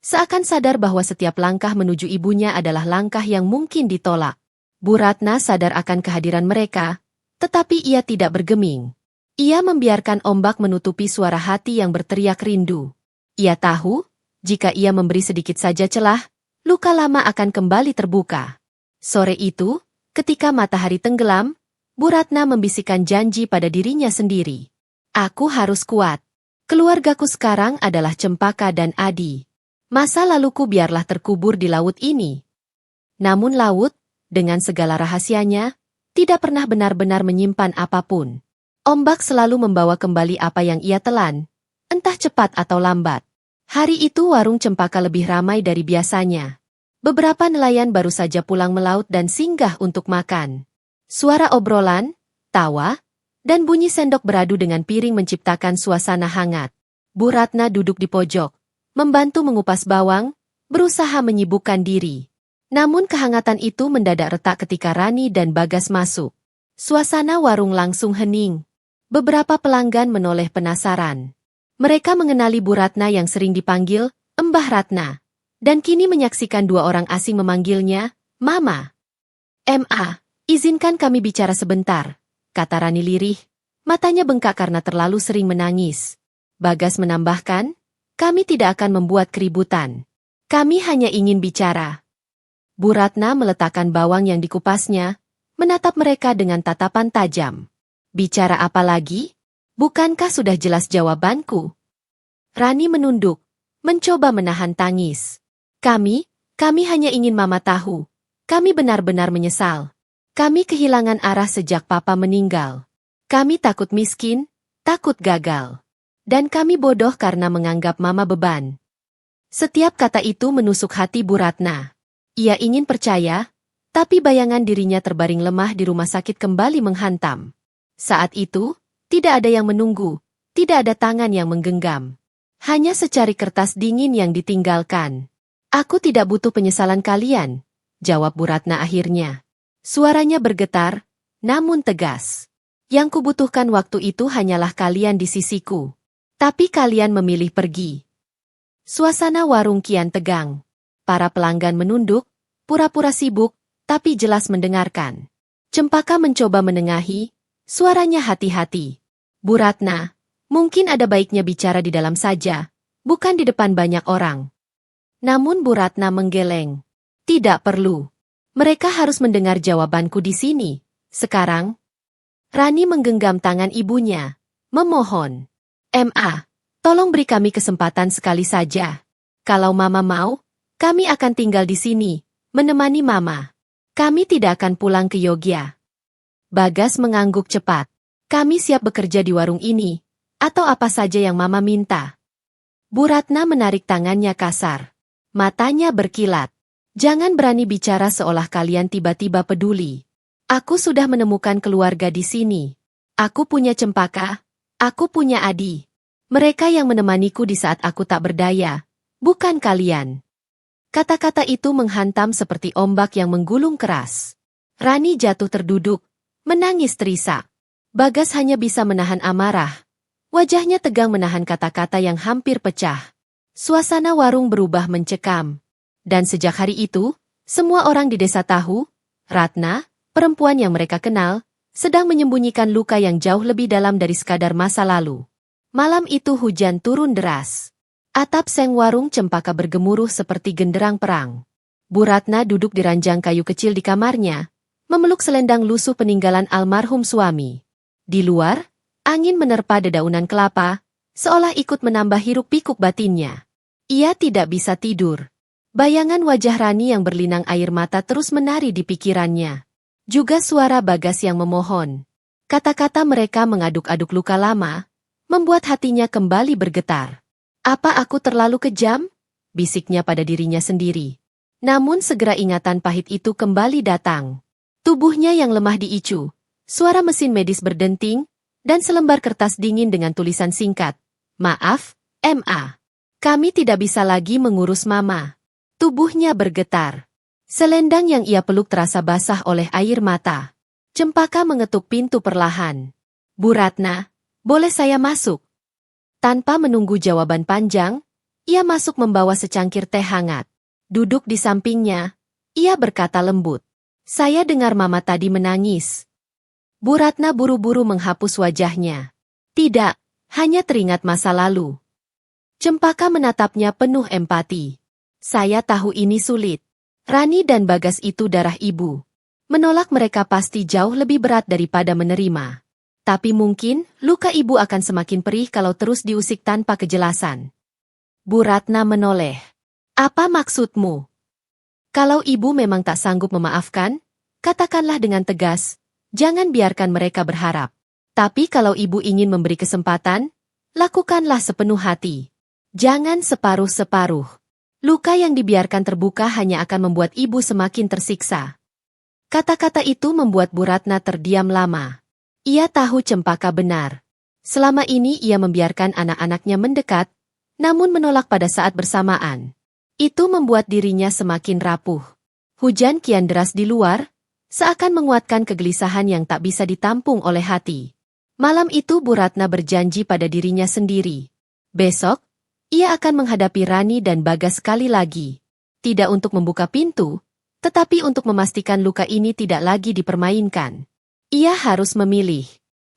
seakan sadar bahwa setiap langkah menuju ibunya adalah langkah yang mungkin ditolak. Bu Ratna sadar akan kehadiran mereka, tetapi ia tidak bergeming. Ia membiarkan ombak menutupi suara hati yang berteriak rindu. Ia tahu, Jika ia memberi sedikit saja celah, luka lama akan kembali terbuka. Sore itu, ketika matahari tenggelam, Bu Ratna membisikkan janji pada dirinya sendiri. Aku harus kuat. Keluargaku sekarang adalah Cempaka dan Adi. Masa laluku biarlah terkubur di laut ini. Namun laut, dengan segala rahasianya, tidak pernah benar-benar menyimpan apapun. Ombak selalu membawa kembali apa yang ia telan, entah cepat atau lambat. Hari itu warung Cempaka lebih ramai dari biasanya. Beberapa nelayan baru saja pulang melaut dan singgah untuk makan. Suara obrolan, tawa, dan bunyi sendok beradu dengan piring menciptakan suasana hangat. Bu Ratna duduk di pojok, membantu mengupas bawang, berusaha menyibukkan diri. Namun kehangatan itu mendadak retak ketika Rani dan Bagas masuk. Suasana warung langsung hening. Beberapa pelanggan menoleh penasaran. Mereka mengenali Bu Ratna yang sering dipanggil Mbah Ratna, dan kini menyaksikan dua orang asing memanggilnya Mama. "Ma, izinkan kami bicara sebentar," kata Rani lirih. Matanya bengkak karena terlalu sering menangis. Bagas menambahkan, "Kami tidak akan membuat keributan. Kami hanya ingin bicara." Bu Ratna meletakkan bawang yang dikupasnya, menatap mereka dengan tatapan tajam. "Bicara apa lagi? Bukankah sudah jelas jawabanku?" Rani menunduk, mencoba menahan tangis. Kami hanya ingin Mama tahu. Kami benar-benar menyesal. Kami kehilangan arah sejak Papa meninggal. Kami takut miskin, takut gagal. Dan kami bodoh karena menganggap Mama beban." Setiap kata itu menusuk hati Bu Ratna. Ia ingin percaya, tapi bayangan dirinya terbaring lemah di rumah sakit kembali menghantam. Saat itu, tidak ada yang menunggu, tidak ada tangan yang menggenggam. Hanya secari kertas dingin yang ditinggalkan. "Aku tidak butuh penyesalan kalian," jawab Bu Ratna akhirnya. Suaranya bergetar, namun tegas. "Yang kubutuhkan waktu itu hanyalah kalian di sisiku. Tapi kalian memilih pergi." Suasana warung kian tegang. Para pelanggan menunduk, pura-pura sibuk, tapi jelas mendengarkan. Cempaka mencoba menengahi, suaranya hati-hati. "Bu Ratna, mungkin ada baiknya bicara di dalam saja, bukan di depan banyak orang." Namun Bu Ratna menggeleng. "Tidak perlu. Mereka harus mendengar jawabanku di sini. Sekarang." Rani menggenggam tangan ibunya, memohon. "Ma, tolong beri kami kesempatan sekali saja. Kalau Mama mau, kami akan tinggal di sini, menemani Mama. Kami tidak akan pulang ke Yogya." Bagas mengangguk cepat. "Kami siap bekerja di warung ini, atau apa saja yang Mama minta." Bu Ratna menarik tangannya kasar. Matanya berkilat. "Jangan berani bicara seolah kalian tiba-tiba peduli. Aku sudah menemukan keluarga di sini. Aku punya Cempaka, aku punya Adi. Mereka yang menemaniku di saat aku tak berdaya, bukan kalian." Kata-kata itu menghantam seperti ombak yang menggulung keras. Rani jatuh terduduk, menangis terisak. Bagas hanya bisa menahan amarah. Wajahnya tegang menahan kata-kata yang hampir pecah. Suasana warung berubah mencekam. Dan sejak hari itu, semua orang di desa tahu, Ratna, perempuan yang mereka kenal, sedang menyembunyikan luka yang jauh lebih dalam dari sekadar masa lalu. Malam itu hujan turun deras. Atap seng warung Cempaka bergemuruh seperti genderang perang. Bu Ratna duduk di ranjang kayu kecil di kamarnya, memeluk selendang lusuh peninggalan almarhum suami. Di luar, angin menerpa dedaunan kelapa, seolah ikut menambah hiruk-pikuk batinnya. Ia tidak bisa tidur. Bayangan wajah Rani yang berlinang air mata terus menari di pikirannya. Juga suara Bagas yang memohon. Kata-kata mereka mengaduk-aduk luka lama, membuat hatinya kembali bergetar. "Apa aku terlalu kejam?" bisiknya pada dirinya sendiri. Namun segera ingatan pahit itu kembali datang. Tubuhnya yang lemah diicu, suara mesin medis berdenting, dan selembar kertas dingin dengan tulisan singkat. "Maaf, Ma. Kami tidak bisa lagi mengurus Mama." Tubuhnya bergetar. Selendang yang ia peluk terasa basah oleh air mata. Cempaka mengetuk pintu perlahan. "Bu Ratna, boleh saya masuk?" Tanpa menunggu jawaban panjang, ia masuk membawa secangkir teh hangat. Duduk di sampingnya, ia berkata lembut. "Saya dengar Mama tadi menangis." Bu Ratna buru-buru menghapus wajahnya. "Tidak, hanya teringat masa lalu." Cempaka menatapnya penuh empati. Saya tahu ini sulit. Rani dan Bagas itu darah ibu. Menolak mereka pasti jauh lebih berat daripada menerima. Tapi mungkin, luka ibu akan semakin perih kalau terus diusik tanpa kejelasan. Bu Ratna menoleh. Apa maksudmu? Kalau ibu memang tak sanggup memaafkan, katakanlah dengan tegas, jangan biarkan mereka berharap. Tapi kalau ibu ingin memberi kesempatan, lakukanlah sepenuh hati. Jangan separuh-separuh. Luka yang dibiarkan terbuka hanya akan membuat ibu semakin tersiksa. Kata-kata itu membuat Bu Ratna terdiam lama. Ia tahu Cempaka benar. Selama ini ia membiarkan anak-anaknya mendekat, namun menolak pada saat bersamaan. Itu membuat dirinya semakin rapuh. Hujan kian deras di luar, seakan menguatkan kegelisahan yang tak bisa ditampung oleh hati. Malam itu Bu Ratna berjanji pada dirinya sendiri. Besok, ia akan menghadapi Rani dan Bagas sekali lagi. Tidak untuk membuka pintu, tetapi untuk memastikan luka ini tidak lagi dipermainkan. Ia harus memilih.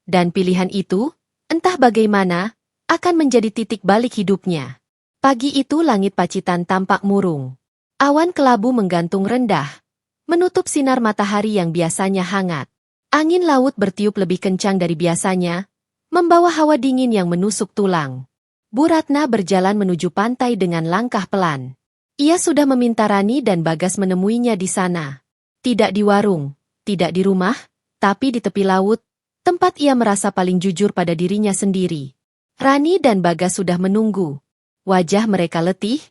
Dan pilihan itu, entah bagaimana, akan menjadi titik balik hidupnya. Pagi itu langit Pacitan tampak murung. Awan kelabu menggantung rendah, menutup sinar matahari yang biasanya hangat. Angin laut bertiup lebih kencang dari biasanya, membawa hawa dingin yang menusuk tulang. Bu Ratna berjalan menuju pantai dengan langkah pelan. Ia sudah meminta Rani dan Bagas menemuinya di sana. Tidak di warung, tidak di rumah, tapi di tepi laut, tempat ia merasa paling jujur pada dirinya sendiri. Rani dan Bagas sudah menunggu. Wajah mereka letih,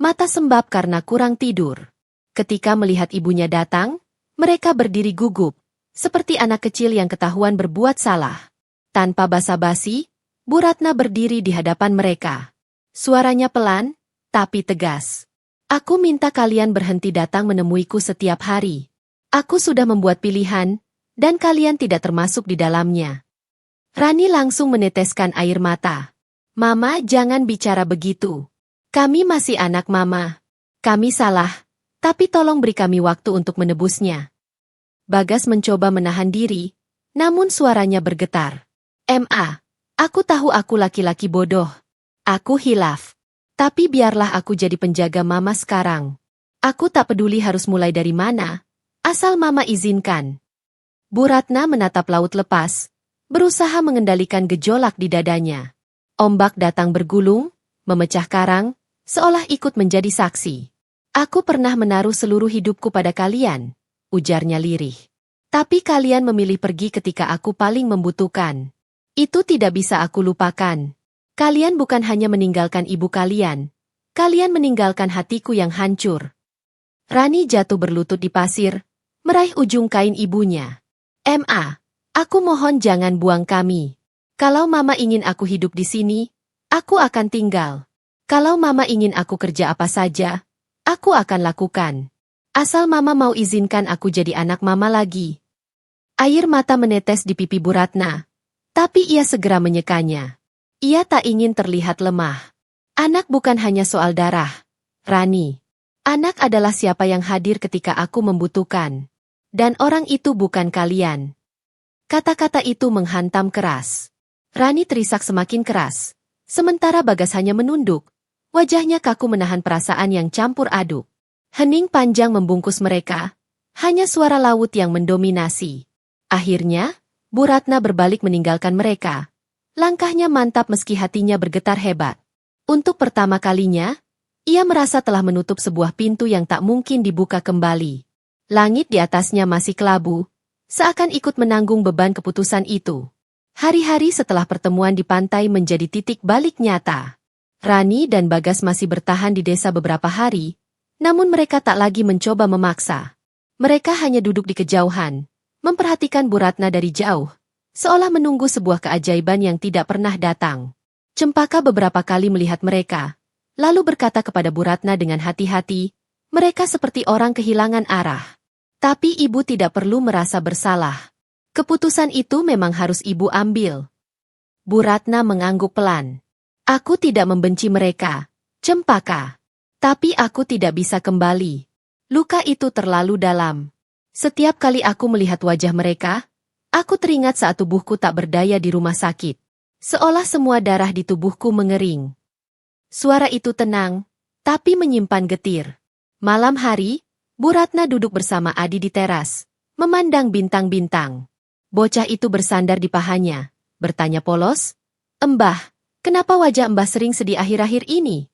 mata sembab karena kurang tidur. Ketika melihat ibunya datang, mereka berdiri gugup, seperti anak kecil yang ketahuan berbuat salah. Tanpa basa-basi, Bu Ratna berdiri di hadapan mereka. Suaranya pelan, tapi tegas. Aku minta kalian berhenti datang menemuiku setiap hari. Aku sudah membuat pilihan, dan kalian tidak termasuk di dalamnya. Rani langsung meneteskan air mata. Mama, jangan bicara begitu. Kami masih anak Mama. Kami salah, tapi tolong beri kami waktu untuk menebusnya. Bagas mencoba menahan diri, namun suaranya bergetar. Ma. Aku tahu aku laki-laki bodoh. Aku hilaf. Tapi biarlah aku jadi penjaga Mama sekarang. Aku tak peduli harus mulai dari mana, asal Mama izinkan. Bu Ratna menatap laut lepas, berusaha mengendalikan gejolak di dadanya. Ombak datang bergulung, memecah karang, seolah ikut menjadi saksi. Aku pernah menaruh seluruh hidupku pada kalian, ujarnya lirih. Tapi kalian memilih pergi ketika aku paling membutuhkan. Itu tidak bisa aku lupakan. Kalian bukan hanya meninggalkan ibu kalian meninggalkan hatiku yang hancur. Rani jatuh berlutut di pasir, meraih ujung kain ibunya. Ma, aku mohon jangan buang kami. Kalau Mama ingin aku hidup di sini, aku akan tinggal. Kalau Mama ingin aku kerja apa saja, aku akan lakukan. Asal Mama mau izinkan aku jadi anak Mama lagi. Air mata menetes di pipi Bu Ratna. Tapi ia segera menyekanya. Ia tak ingin terlihat lemah. Anak bukan hanya soal darah, Rani. Anak adalah siapa yang hadir ketika aku membutuhkan. Dan orang itu bukan kalian. Kata-kata itu menghantam keras. Rani terisak semakin keras. Sementara Bagas hanya menunduk. Wajahnya kaku menahan perasaan yang campur aduk. Hening panjang membungkus mereka. Hanya suara laut yang mendominasi. Akhirnya, Bu Ratna berbalik meninggalkan mereka. Langkahnya mantap meski hatinya bergetar hebat. Untuk pertama kalinya, ia merasa telah menutup sebuah pintu yang tak mungkin dibuka kembali. Langit di atasnya masih kelabu, seakan ikut menanggung beban keputusan itu. Hari-hari setelah pertemuan di pantai menjadi titik balik nyata. Rani dan Bagas masih bertahan di desa beberapa hari, namun mereka tak lagi mencoba memaksa. Mereka hanya duduk di kejauhan, memperhatikan Bu Ratna dari jauh, seolah menunggu sebuah keajaiban yang tidak pernah datang. Cempaka beberapa kali melihat mereka, lalu berkata kepada Bu Ratna dengan hati-hati, mereka seperti orang kehilangan arah. Tapi ibu tidak perlu merasa bersalah. Keputusan itu memang harus ibu ambil. Bu Ratna mengangguk pelan. Aku tidak membenci mereka, Cempaka. Tapi aku tidak bisa kembali. Luka itu terlalu dalam. Setiap kali aku melihat wajah mereka, aku teringat saat tubuhku tak berdaya di rumah sakit. Seolah semua darah di tubuhku mengering. Suara itu tenang, tapi menyimpan getir. Malam hari, Bu Ratna duduk bersama Adi di teras, memandang bintang-bintang. Bocah itu bersandar di pahanya, bertanya polos, "Mbah, kenapa wajah Mbah sering sedih akhir-akhir ini?"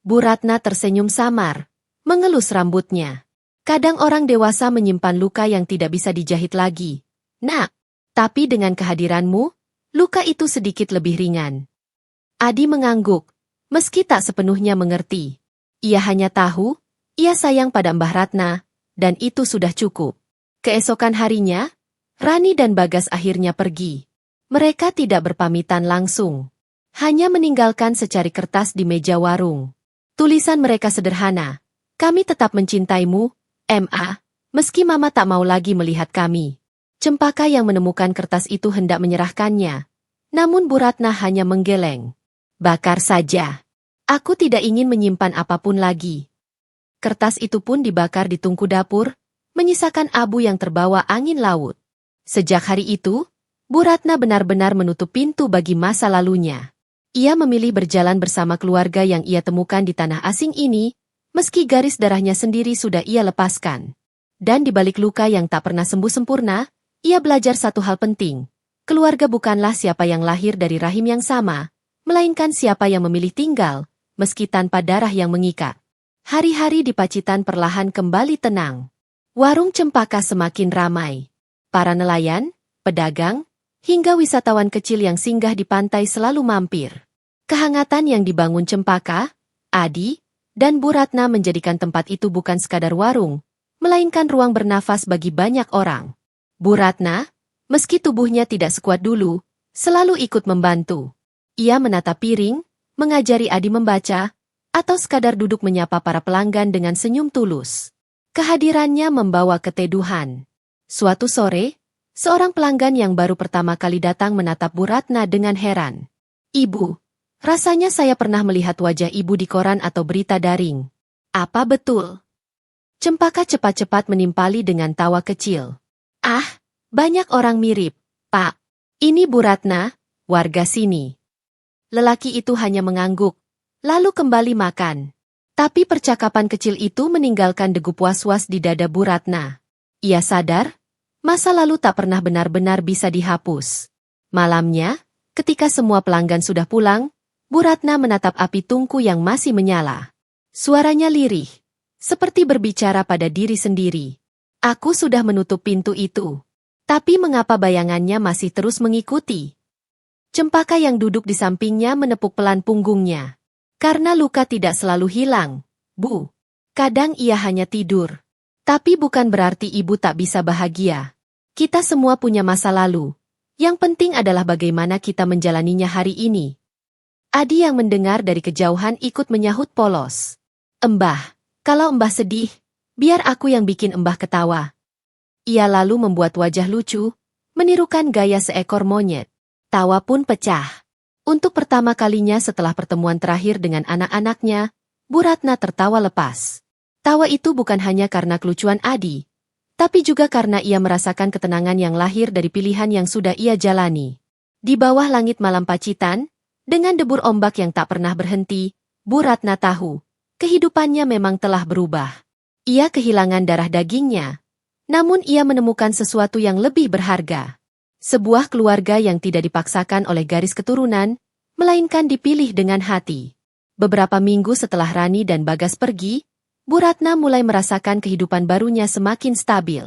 Bu Ratna tersenyum samar, mengelus rambutnya. Kadang orang dewasa menyimpan luka yang tidak bisa dijahit lagi. Nak, tapi dengan kehadiranmu, luka itu sedikit lebih ringan. Adi mengangguk, meski tak sepenuhnya mengerti. Ia hanya tahu, ia sayang pada Mbah Ratna, dan itu sudah cukup. Keesokan harinya, Rani dan Bagas akhirnya pergi. Mereka tidak berpamitan langsung. Hanya meninggalkan secari kertas di meja warung. Tulisan mereka sederhana. "Kami tetap mencintaimu, M.A., meski Mama tak mau lagi melihat kami." Cempaka yang menemukan kertas itu hendak menyerahkannya. Namun Bu Ratna hanya menggeleng. "Bakar saja. Aku tidak ingin menyimpan apapun lagi." Kertas itu pun dibakar di tungku dapur, menyisakan abu yang terbawa angin laut. Sejak hari itu, Bu Ratna benar-benar menutup pintu bagi masa lalunya. Ia memilih berjalan bersama keluarga yang ia temukan di tanah asing ini, meski garis darahnya sendiri sudah ia lepaskan. Dan di balik luka yang tak pernah sembuh sempurna, ia belajar satu hal penting. Keluarga bukanlah siapa yang lahir dari rahim yang sama, melainkan siapa yang memilih tinggal, meski tanpa darah yang mengikat. Hari-hari di Pacitan perlahan kembali tenang. Warung cempaka semakin ramai. Para nelayan, pedagang, hingga wisatawan kecil yang singgah di pantai selalu mampir. Kehangatan yang dibangun Cempaka, Adi, dan Bu Ratna menjadikan tempat itu bukan sekadar warung, melainkan ruang bernafas bagi banyak orang. Bu Ratna, meski tubuhnya tidak sekuat dulu, selalu ikut membantu. Ia menata piring, mengajari Adi membaca, atau sekadar duduk menyapa para pelanggan dengan senyum tulus. Kehadirannya membawa keteduhan. Suatu sore, seorang pelanggan yang baru pertama kali datang menatap Bu Ratna dengan heran. "Ibu, rasanya saya pernah melihat wajah ibu di koran atau berita daring. Apa betul?" Cempaka cepat-cepat menimpali dengan tawa kecil. "Ah, banyak orang mirip, Pak. Ini Bu Ratna, warga sini." Lelaki itu hanya mengangguk, lalu kembali makan. Tapi percakapan kecil itu meninggalkan degup was-was di dada Bu Ratna. Ia sadar, masa lalu tak pernah benar-benar bisa dihapus. Malamnya, ketika semua pelanggan sudah pulang, Bu Ratna menatap api tungku yang masih menyala. Suaranya lirih, seperti berbicara pada diri sendiri. "Aku sudah menutup pintu itu. Tapi mengapa bayangannya masih terus mengikuti?" Cempaka yang duduk di sampingnya menepuk pelan punggungnya. "Karena luka tidak selalu hilang, Bu. Kadang ia hanya tidur. Tapi bukan berarti ibu tak bisa bahagia. Kita semua punya masa lalu. Yang penting adalah bagaimana kita menjalaninya hari ini." Adi yang mendengar dari kejauhan ikut menyahut polos. "Mbah, kalau Mbah sedih, biar aku yang bikin Mbah ketawa." Ia lalu membuat wajah lucu, menirukan gaya seekor monyet. Tawa pun pecah. Untuk pertama kalinya setelah pertemuan terakhir dengan anak-anaknya, Bu Ratna tertawa lepas. Tawa itu bukan hanya karena kelucuan Adi, tapi juga karena ia merasakan ketenangan yang lahir dari pilihan yang sudah ia jalani. Di bawah langit malam Pacitan, dengan debur ombak yang tak pernah berhenti, Bu Ratna tahu, kehidupannya memang telah berubah. Ia kehilangan darah dagingnya, namun ia menemukan sesuatu yang lebih berharga. Sebuah keluarga yang tidak dipaksakan oleh garis keturunan, melainkan dipilih dengan hati. Beberapa minggu setelah Rani dan Bagas pergi, Bu Ratna mulai merasakan kehidupan barunya semakin stabil.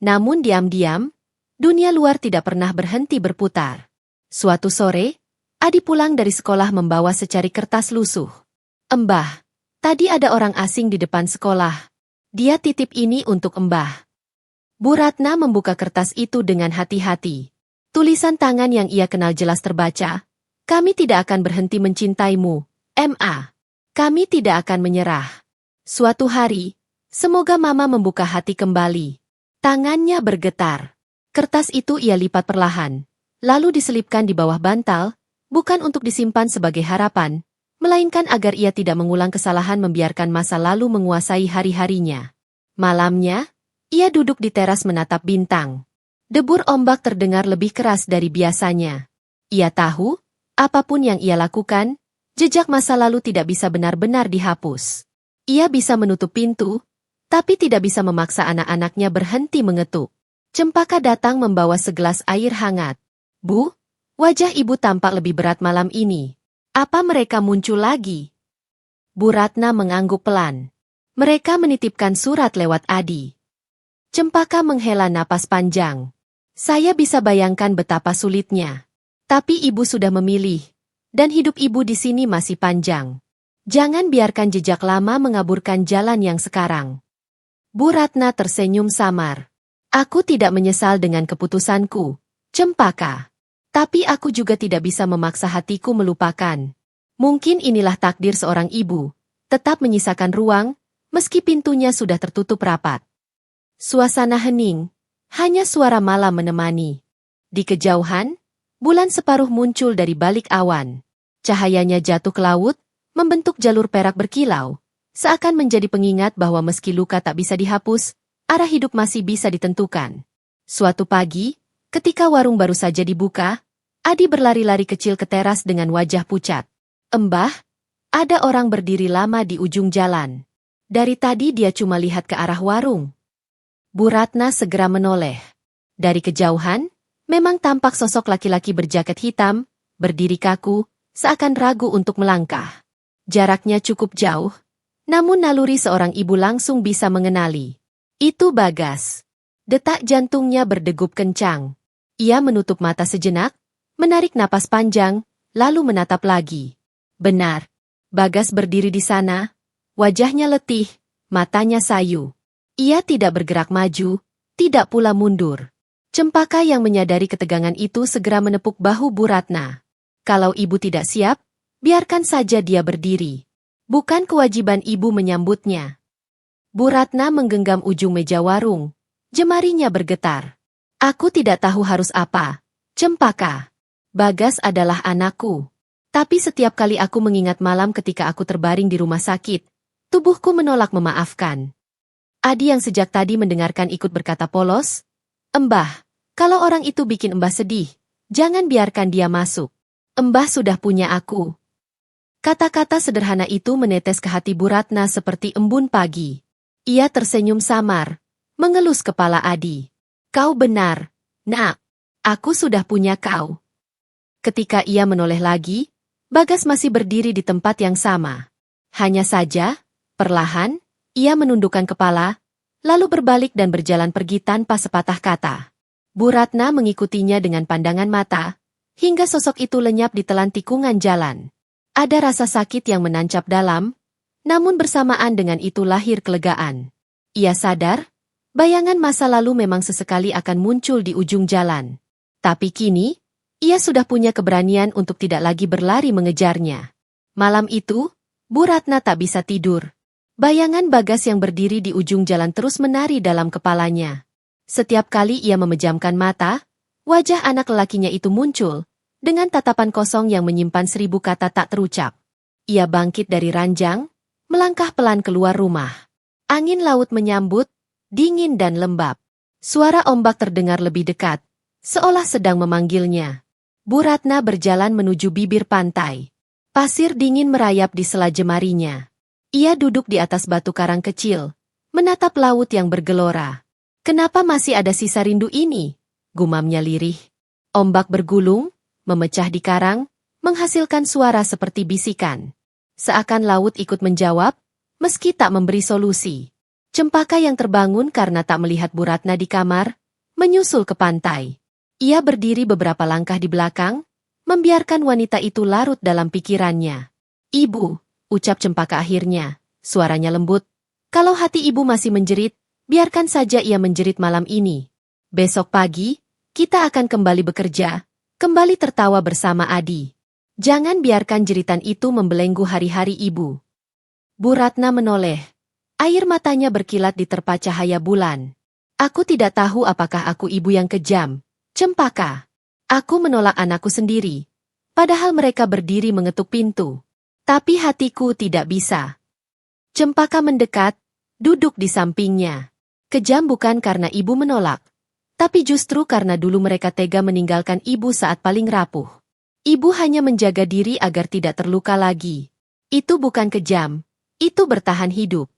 Namun diam-diam, dunia luar tidak pernah berhenti berputar. Suatu sore, Adi pulang dari sekolah membawa secari kertas lusuh. "Mbah, tadi ada orang asing di depan sekolah. Dia titip ini untuk Mbah." Bu Ratna membuka kertas itu dengan hati-hati. Tulisan tangan yang ia kenal jelas terbaca, "Kami tidak akan berhenti mencintaimu, M.A. Kami tidak akan menyerah. Suatu hari, semoga Mama membuka hati kembali." Tangannya bergetar. Kertas itu ia lipat perlahan, lalu diselipkan di bawah bantal, bukan untuk disimpan sebagai harapan, melainkan agar ia tidak mengulang kesalahan membiarkan masa lalu menguasai hari-harinya. Malamnya, ia duduk di teras menatap bintang. Debur ombak terdengar lebih keras dari biasanya. Ia tahu, apapun yang ia lakukan, Jejak masa lalu tidak bisa benar-benar dihapus. Ia bisa menutup pintu, tapi tidak bisa memaksa anak-anaknya berhenti mengetuk. Cempaka datang membawa segelas air hangat. Bu, wajah ibu tampak lebih berat malam ini. Apa mereka muncul lagi? Bu Ratna mengangguk pelan. Mereka menitipkan surat lewat Adi. Cempaka menghela napas panjang. Saya bisa bayangkan betapa sulitnya. Tapi ibu sudah memilih. Dan hidup ibu di sini masih panjang. Jangan biarkan jejak lama mengaburkan jalan yang sekarang. Bu Ratna tersenyum samar. Aku tidak menyesal dengan keputusanku, Cempaka. Tapi aku juga tidak bisa memaksa hatiku melupakan. Mungkin inilah takdir seorang ibu, tetap menyisakan ruang, meski pintunya sudah tertutup rapat. Suasana hening, hanya suara malam menemani. Di kejauhan, bulan separuh muncul dari balik awan. Cahayanya jatuh ke laut, membentuk jalur perak berkilau, seakan menjadi pengingat bahwa meski luka tak bisa dihapus, arah hidup masih bisa ditentukan. Suatu pagi, ketika warung baru saja dibuka, Adi berlari-lari kecil ke teras dengan wajah pucat. Embah, ada orang berdiri lama di ujung jalan. Dari tadi dia cuma lihat ke arah warung. Bu Ratna segera menoleh. Dari kejauhan, memang tampak sosok laki-laki berjaket hitam, berdiri kaku, seakan ragu untuk melangkah. Jaraknya cukup jauh, namun naluri seorang ibu langsung bisa mengenali. Itu Bagas. Detak jantungnya berdegup kencang. Ia menutup mata sejenak, menarik napas panjang, lalu menatap lagi. Benar, Bagas berdiri di sana, wajahnya letih, matanya sayu. Ia tidak bergerak maju, tidak pula mundur. Cempaka yang menyadari ketegangan itu segera menepuk bahu Bu Ratna. Kalau ibu tidak siap, biarkan saja dia berdiri. Bukan kewajiban ibu menyambutnya. Bu Ratna menggenggam ujung meja warung. Jemarinya bergetar. Aku tidak tahu harus apa. Cempaka. Bagas adalah anakku. Tapi setiap kali aku mengingat malam ketika aku terbaring di rumah sakit, tubuhku menolak memaafkan. Adi yang sejak tadi mendengarkan ikut berkata polos, Embah, kalau orang itu bikin Embah sedih, jangan biarkan dia masuk. Embah sudah punya aku. Kata-kata sederhana itu menetes ke hati Bu Ratna seperti embun pagi. Ia tersenyum samar, mengelus kepala Adi. Kau benar, Nak. Aku sudah punya kau. Ketika ia menoleh lagi, Bagas masih berdiri di tempat yang sama. Hanya saja, perlahan, ia menundukkan kepala, lalu berbalik dan berjalan pergi tanpa sepatah kata. Bu Ratna mengikutinya dengan pandangan mata, hingga sosok itu lenyap di telan tikungan jalan. Ada rasa sakit yang menancap dalam, namun bersamaan dengan itu lahir kelegaan. Ia sadar, bayangan masa lalu memang sesekali akan muncul di ujung jalan. Tapi kini, ia sudah punya keberanian untuk tidak lagi berlari mengejarnya. Malam itu, Bu Ratna tak bisa tidur. Bayangan Bagas yang berdiri di ujung jalan terus menari dalam kepalanya. Setiap kali ia memejamkan mata, wajah anak lelakinya itu muncul, dengan tatapan kosong yang menyimpan 1000 kata tak terucap. Ia bangkit dari ranjang, melangkah pelan keluar rumah. Angin laut menyambut, dingin dan lembab. Suara ombak terdengar lebih dekat, seolah sedang memanggilnya. Bu Ratna berjalan menuju bibir pantai. Pasir dingin merayap di sela jemarinya. Ia duduk di atas batu karang kecil, menatap laut yang bergelora. Kenapa masih ada sisa rindu ini? Gumamnya lirih. Ombak bergulung, memecah di karang, menghasilkan suara seperti bisikan. Seakan laut ikut menjawab, meski tak memberi solusi. Cempaka yang terbangun karena tak melihat Bu Ratna di kamar, menyusul ke pantai. Ia berdiri beberapa langkah di belakang, membiarkan wanita itu larut dalam pikirannya. Ibu, ucap Cempaka akhirnya, suaranya lembut. Kalau hati ibu masih menjerit, biarkan saja ia menjerit malam ini. Besok pagi, kita akan kembali bekerja, kembali tertawa bersama Adi. Jangan biarkan jeritan itu membelenggu hari-hari ibu. Bu Ratna menoleh. Air matanya berkilat diterpa cahaya bulan. Aku tidak tahu apakah aku ibu yang kejam, Cempaka. Aku menolak anakku sendiri, padahal mereka berdiri mengetuk pintu. Tapi hatiku tidak bisa. Cempaka mendekat, duduk di sampingnya. Kejam bukan karena ibu menolak, tapi justru karena dulu mereka tega meninggalkan ibu saat paling rapuh. Ibu hanya menjaga diri agar tidak terluka lagi. Itu bukan kejam, itu bertahan hidup.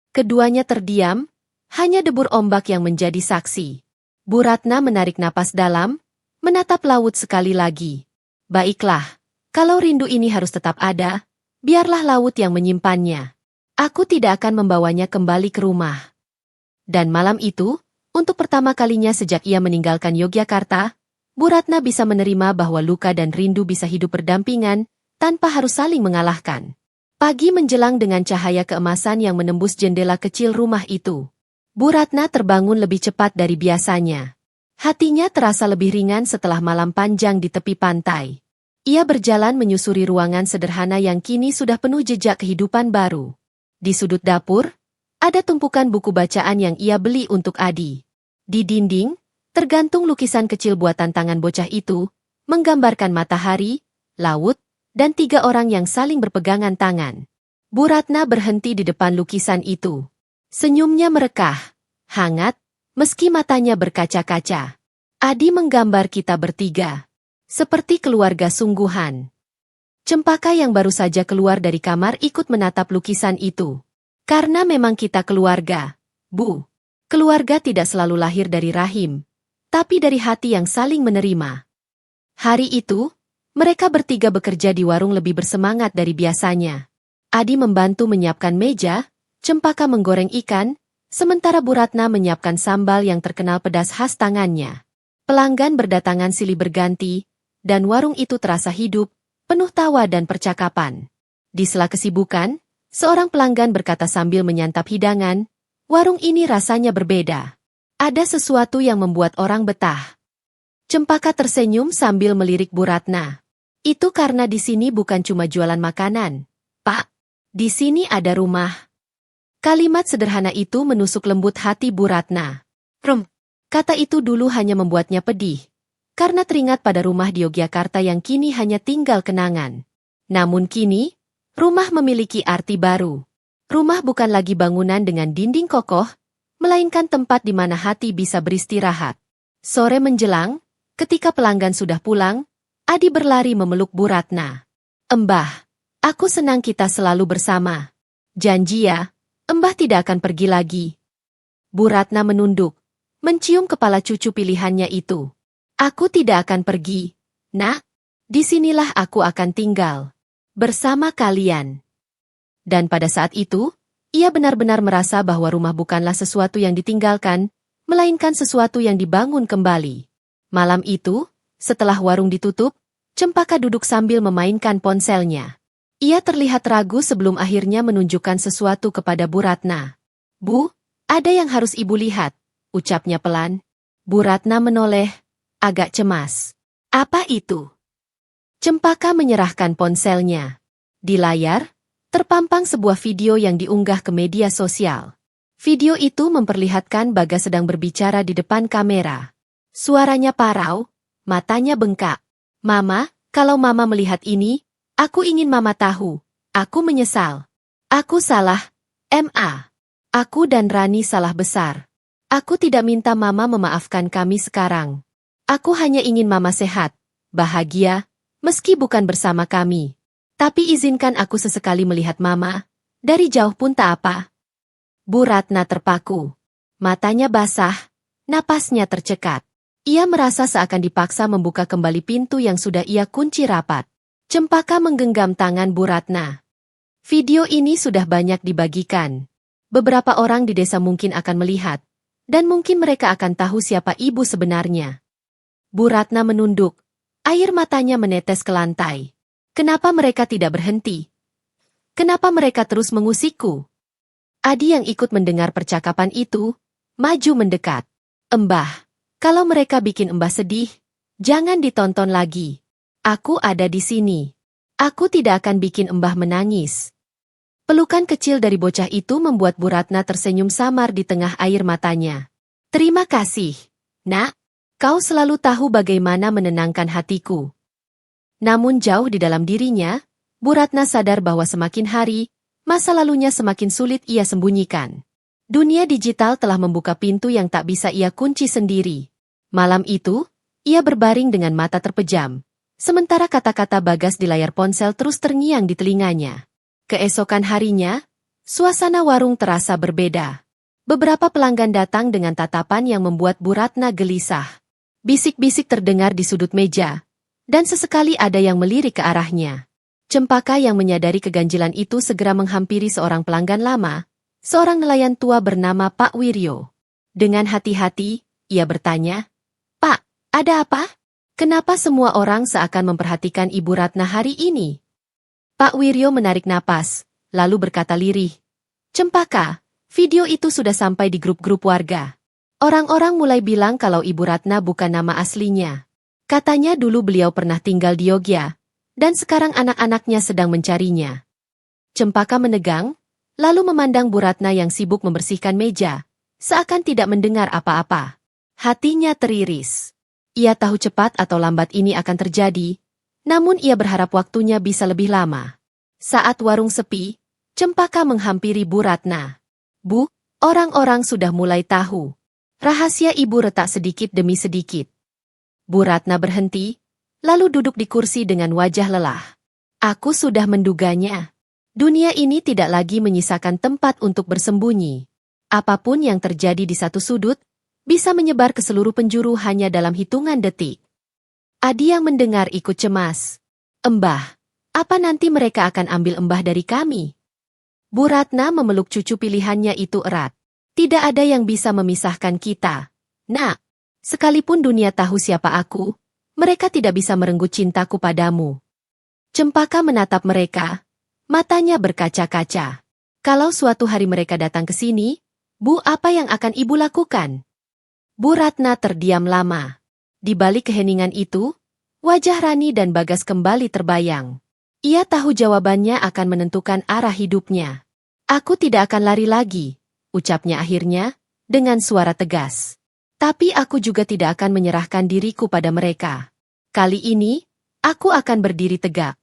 Keduanya terdiam, hanya debur ombak yang menjadi saksi. Bu Ratna menarik napas dalam, menatap laut sekali lagi. Baiklah, kalau rindu ini harus tetap ada, biarlah laut yang menyimpannya. Aku tidak akan membawanya kembali ke rumah. Dan malam itu, untuk pertama kalinya sejak ia meninggalkan Yogyakarta, Bu Ratna bisa menerima bahwa luka dan rindu bisa hidup berdampingan, tanpa harus saling mengalahkan. Pagi menjelang dengan cahaya keemasan yang menembus jendela kecil rumah itu. Bu Ratna terbangun lebih cepat dari biasanya. Hatinya terasa lebih ringan setelah malam panjang di tepi pantai. Ia berjalan menyusuri ruangan sederhana yang kini sudah penuh jejak kehidupan baru. Di sudut dapur, ada tumpukan buku bacaan yang ia beli untuk Adi. Di dinding, tergantung lukisan kecil buatan tangan bocah itu, menggambarkan matahari, laut, dan 3 orang yang saling berpegangan tangan. Bu Ratna berhenti di depan lukisan itu. Senyumnya merekah, hangat, meski matanya berkaca-kaca. Adi menggambar kita bertiga. Seperti keluarga sungguhan. Cempaka yang baru saja keluar dari kamar ikut menatap lukisan itu. Karena memang kita keluarga, Bu. Keluarga tidak selalu lahir dari rahim, tapi dari hati yang saling menerima. Hari itu, mereka bertiga bekerja di warung lebih bersemangat dari biasanya. Adi membantu menyiapkan meja, Cempaka menggoreng ikan, sementara Bu Ratna menyiapkan sambal yang terkenal pedas khas tangannya. Pelanggan berdatangan silih berganti, dan warung itu terasa hidup, penuh tawa dan percakapan. Di sela kesibukan, seorang pelanggan berkata sambil menyantap hidangan, "Warung ini rasanya berbeda. Ada sesuatu yang membuat orang betah." Cempaka tersenyum sambil melirik Bu Ratna. "Itu karena di sini bukan cuma jualan makanan, Pak. Di sini ada rumah." Kalimat sederhana itu menusuk lembut hati Bu Ratna. Kata itu dulu hanya membuatnya pedih, karena teringat pada rumah di Yogyakarta yang kini hanya tinggal kenangan. Namun kini, rumah memiliki arti baru. Rumah bukan lagi bangunan dengan dinding kokoh, melainkan tempat di mana hati bisa beristirahat. Sore menjelang, ketika pelanggan sudah pulang, Adi berlari memeluk Bu Ratna. "Embah, aku senang kita selalu bersama. Janji ya, Embah tidak akan pergi lagi." Bu Ratna menunduk, mencium kepala cucu pilihannya itu. "Aku tidak akan pergi, Nak. Disinilah aku akan tinggal. Bersama kalian." Dan pada saat itu, ia benar-benar merasa bahwa rumah bukanlah sesuatu yang ditinggalkan, melainkan sesuatu yang dibangun kembali. Malam itu, setelah warung ditutup, Cempaka duduk sambil memainkan ponselnya. Ia terlihat ragu sebelum akhirnya menunjukkan sesuatu kepada Bu Ratna. "Bu, ada yang harus Ibu lihat," ucapnya pelan. Bu Ratna menoleh, agak cemas. "Apa itu?" Cempaka menyerahkan ponselnya. Di layar, terpampang sebuah video yang diunggah ke media sosial. Video itu memperlihatkan Bagas sedang berbicara di depan kamera. Suaranya parau, matanya bengkak. "Mama, kalau Mama melihat ini, aku ingin Mama tahu, aku menyesal. Aku salah, Ma. Aku dan Rani salah besar. Aku tidak minta Mama memaafkan kami sekarang. Aku hanya ingin Mama sehat, bahagia, meski bukan bersama kami. Tapi izinkan aku sesekali melihat Mama, dari jauh pun tak apa." Bu Ratna terpaku. Matanya basah, napasnya tercekat. Ia merasa seakan dipaksa membuka kembali pintu yang sudah ia kunci rapat. Cempaka menggenggam tangan Bu Ratna. Video ini sudah banyak dibagikan. Beberapa orang di desa mungkin akan melihat, dan mungkin mereka akan tahu siapa ibu sebenarnya. Bu Ratna menunduk, air matanya menetes ke lantai. Kenapa mereka tidak berhenti? Kenapa mereka terus mengusikku? Adi yang ikut mendengar percakapan itu, maju mendekat. "Embah, kalau mereka bikin Embah sedih, jangan ditonton lagi. Aku ada di sini. Aku tidak akan bikin Embah menangis." Pelukan kecil dari bocah itu membuat Bu Ratna tersenyum samar di tengah air matanya. "Terima kasih, Nak. Kau selalu tahu bagaimana menenangkan hatiku." Namun jauh di dalam dirinya, Bu Ratna sadar bahwa semakin hari, masa lalunya semakin sulit ia sembunyikan. Dunia digital telah membuka pintu yang tak bisa ia kunci sendiri. Malam itu, ia berbaring dengan mata terpejam, Sementara kata-kata Bagas di layar ponsel terus terngiang di telinganya. Keesokan harinya, suasana warung terasa berbeda. Beberapa pelanggan datang dengan tatapan yang membuat Bu Ratna gelisah. Bisik-bisik terdengar di sudut meja, dan sesekali ada yang melirik ke arahnya. Cempaka yang menyadari keganjilan itu segera menghampiri seorang pelanggan lama, seorang nelayan tua bernama Pak Wiryo. Dengan hati-hati, ia bertanya, "Pak, ada apa? Kenapa semua orang seakan memperhatikan Ibu Ratna hari ini?" Pak Wiryo menarik napas, lalu berkata lirih, "Cempaka, video itu sudah sampai di grup-grup warga. Orang-orang mulai bilang kalau Ibu Ratna bukan nama aslinya. Katanya dulu beliau pernah tinggal di Yogyakarta, dan sekarang anak-anaknya sedang mencarinya." Cempaka menegang, lalu memandang Bu Ratna yang sibuk membersihkan meja, seakan tidak mendengar apa-apa. Hatinya teriris. Ia tahu cepat atau lambat ini akan terjadi, namun ia berharap waktunya bisa lebih lama. Saat warung sepi, Cempaka menghampiri Bu Ratna. "Bu, orang-orang sudah mulai tahu. Rahasia Ibu retak sedikit demi sedikit." Bu Ratna berhenti, lalu duduk di kursi dengan wajah lelah. "Aku sudah menduganya. Dunia ini tidak lagi menyisakan tempat untuk bersembunyi. Apapun yang terjadi di satu sudut, bisa menyebar ke seluruh penjuru hanya dalam hitungan detik." Adi yang mendengar ikut cemas. "Embah, apa nanti mereka akan ambil Embah dari kami?" Bu Ratna memeluk cucu pilihannya itu erat. "Tidak ada yang bisa memisahkan kita. Nak, sekalipun dunia tahu siapa aku, mereka tidak bisa merenggut cintaku padamu." Cempaka menatap mereka, matanya berkaca-kaca. "Kalau suatu hari mereka datang ke sini, Bu, apa yang akan Ibu lakukan?" Bu Ratna terdiam lama. Di balik keheningan itu, wajah Rani dan Bagas kembali terbayang. Ia tahu jawabannya akan menentukan arah hidupnya. "Aku tidak akan lari lagi," ucapnya akhirnya, dengan suara tegas. "Tapi aku juga tidak akan menyerahkan diriku pada mereka. Kali ini, aku akan berdiri tegak."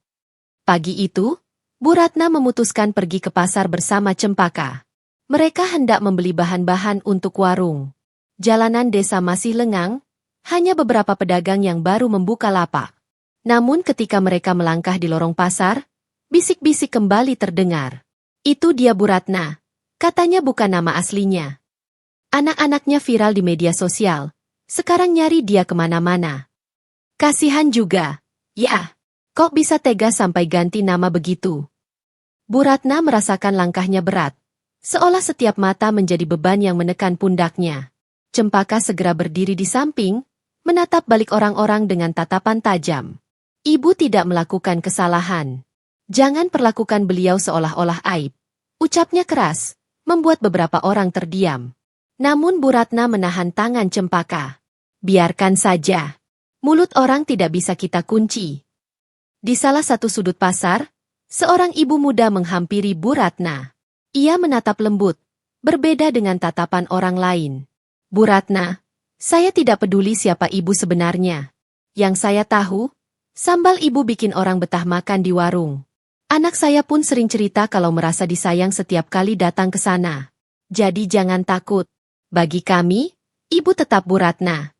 Pagi itu, Bu Ratna memutuskan pergi ke pasar bersama Cempaka. Mereka hendak membeli bahan-bahan untuk warung. Jalanan desa masih lengang, hanya beberapa pedagang yang baru membuka lapak. Namun ketika mereka melangkah di lorong pasar, bisik-bisik kembali terdengar. "Itu dia Bu Ratna," katanya bukan nama aslinya. "Anak-anaknya viral di media sosial, sekarang nyari dia kemana-mana. Kasihan juga. Ya, kok bisa tega sampai ganti nama begitu?" Bu Ratna merasakan langkahnya berat, seolah setiap mata menjadi beban yang menekan pundaknya. Cempaka segera berdiri di samping, menatap balik orang-orang dengan tatapan tajam. "Ibu tidak melakukan kesalahan. Jangan perlakukan beliau seolah-olah aib," ucapnya keras, membuat beberapa orang terdiam. Namun Bu Ratna menahan tangan Cempaka. "Biarkan saja. Mulut orang tidak bisa kita kunci." Di salah satu sudut pasar, seorang ibu muda menghampiri Bu Ratna. Ia menatap lembut, berbeda dengan tatapan orang lain. "Bu Ratna, saya tidak peduli siapa ibu sebenarnya. Yang saya tahu, sambal ibu bikin orang betah makan di warung. Anak saya pun sering cerita kalau merasa disayang setiap kali datang ke sana. Jadi jangan takut. Bagi kami, ibu tetap Bu Ratna."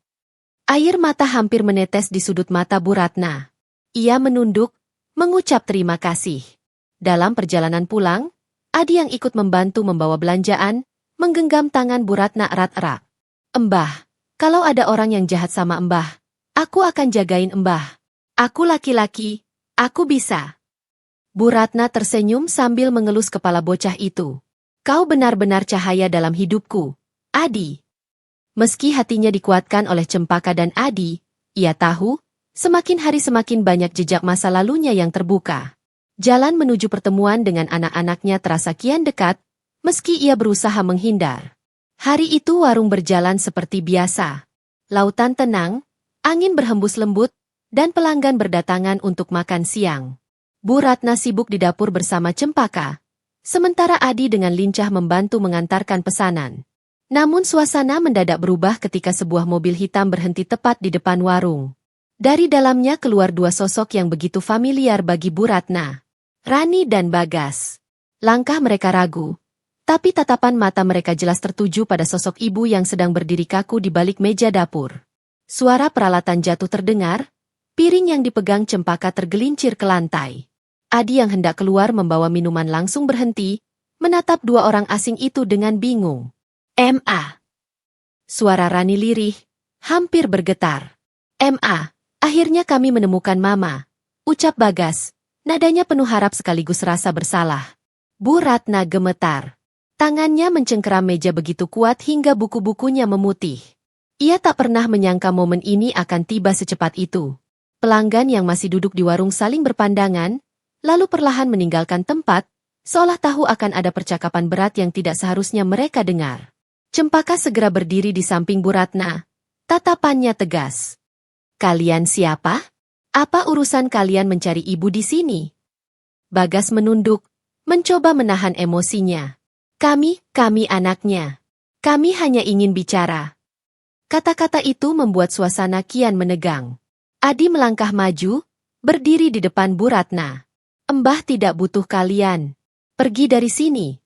Air mata hampir menetes di sudut mata Bu Ratna. Ia menunduk, mengucap terima kasih. Dalam perjalanan pulang, Adi yang ikut membantu membawa belanjaan, menggenggam tangan Bu Ratna erat-erat. "Embah, kalau ada orang yang jahat sama Embah, aku akan jagain Embah. Aku laki-laki, aku bisa." Bu Ratna tersenyum sambil mengelus kepala bocah itu. "Kau benar-benar cahaya dalam hidupku, Adi." Meski hatinya dikuatkan oleh Cempaka dan Adi, ia tahu, semakin hari semakin banyak jejak masa lalunya yang terbuka. Jalan menuju pertemuan dengan anak-anaknya terasa kian dekat, meski ia berusaha menghindar. Hari itu warung berjalan seperti biasa. Lautan tenang, angin berhembus lembut, dan pelanggan berdatangan untuk makan siang. Bu Ratna sibuk di dapur bersama Cempaka, sementara Adi dengan lincah membantu mengantarkan pesanan. Namun suasana mendadak berubah ketika sebuah mobil hitam berhenti tepat di depan warung. Dari dalamnya keluar dua sosok yang begitu familiar bagi Bu Ratna. Rani dan Bagas. Langkah mereka ragu, tapi tatapan mata mereka jelas tertuju pada sosok ibu yang sedang berdiri kaku di balik meja dapur. Suara peralatan jatuh terdengar, Piring yang dipegang Cempaka tergelincir ke lantai. Adi yang hendak keluar membawa minuman langsung berhenti, menatap dua orang asing itu dengan bingung. "Ma." Suara Rani lirih, hampir bergetar. "Ma, akhirnya kami menemukan Mama," ucap Bagas. Nadanya penuh harap sekaligus rasa bersalah. Bu Ratna gemetar. Tangannya mencengkeram meja begitu kuat hingga buku-bukunya memutih. Ia tak pernah menyangka momen ini akan tiba secepat itu. Pelanggan yang masih duduk di warung saling berpandangan, lalu perlahan meninggalkan tempat, seolah tahu akan ada percakapan berat yang tidak seharusnya mereka dengar. Cempaka segera berdiri di samping Bu Ratna. Tatapannya tegas. "Kalian siapa? Apa urusan kalian mencari ibu di sini?" Bagas menunduk, mencoba menahan emosinya. Kami anaknya. Kami hanya ingin bicara." Kata-kata itu membuat suasana kian menegang. Adi melangkah maju, berdiri di depan Bu Ratna. "Mbah tidak butuh kalian. Pergi dari sini,"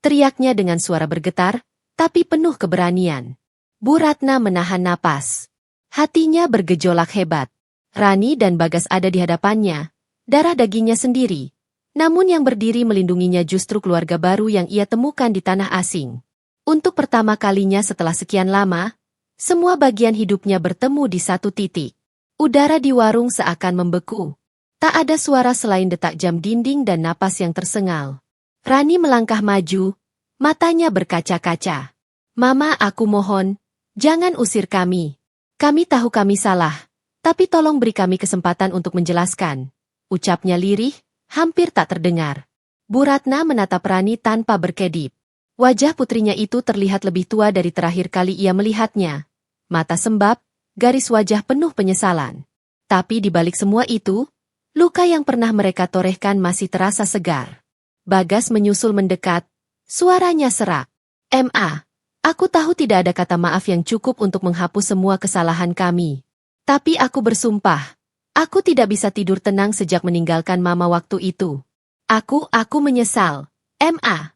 teriaknya dengan suara bergetar, tapi penuh keberanian. Bu Ratna menahan napas. Hatinya bergejolak hebat. Rani dan Bagas ada di hadapannya, darah dagingnya sendiri. Namun yang berdiri melindunginya justru keluarga baru yang ia temukan di tanah asing. Untuk pertama kalinya setelah sekian lama, semua bagian hidupnya bertemu di satu titik. Udara di warung seakan membeku. Tak ada suara selain detak jam dinding dan napas yang tersengal. Rani melangkah maju, matanya berkaca-kaca. "Mama, aku mohon, jangan usir kami. Kami tahu kami salah, tapi tolong beri kami kesempatan untuk menjelaskan," ucapnya lirih, hampir tak terdengar. Bu Ratna menatap Rani tanpa berkedip. Wajah putrinya itu terlihat lebih tua dari terakhir kali ia melihatnya. Mata sembab, garis wajah penuh penyesalan. Tapi di balik semua itu, luka yang pernah mereka torehkan masih terasa segar. Bagas menyusul mendekat, suaranya serak. "Ma, aku tahu tidak ada kata maaf yang cukup untuk menghapus semua kesalahan kami. Tapi aku bersumpah, aku tidak bisa tidur tenang sejak meninggalkan Mama waktu itu. Aku menyesal, Ma."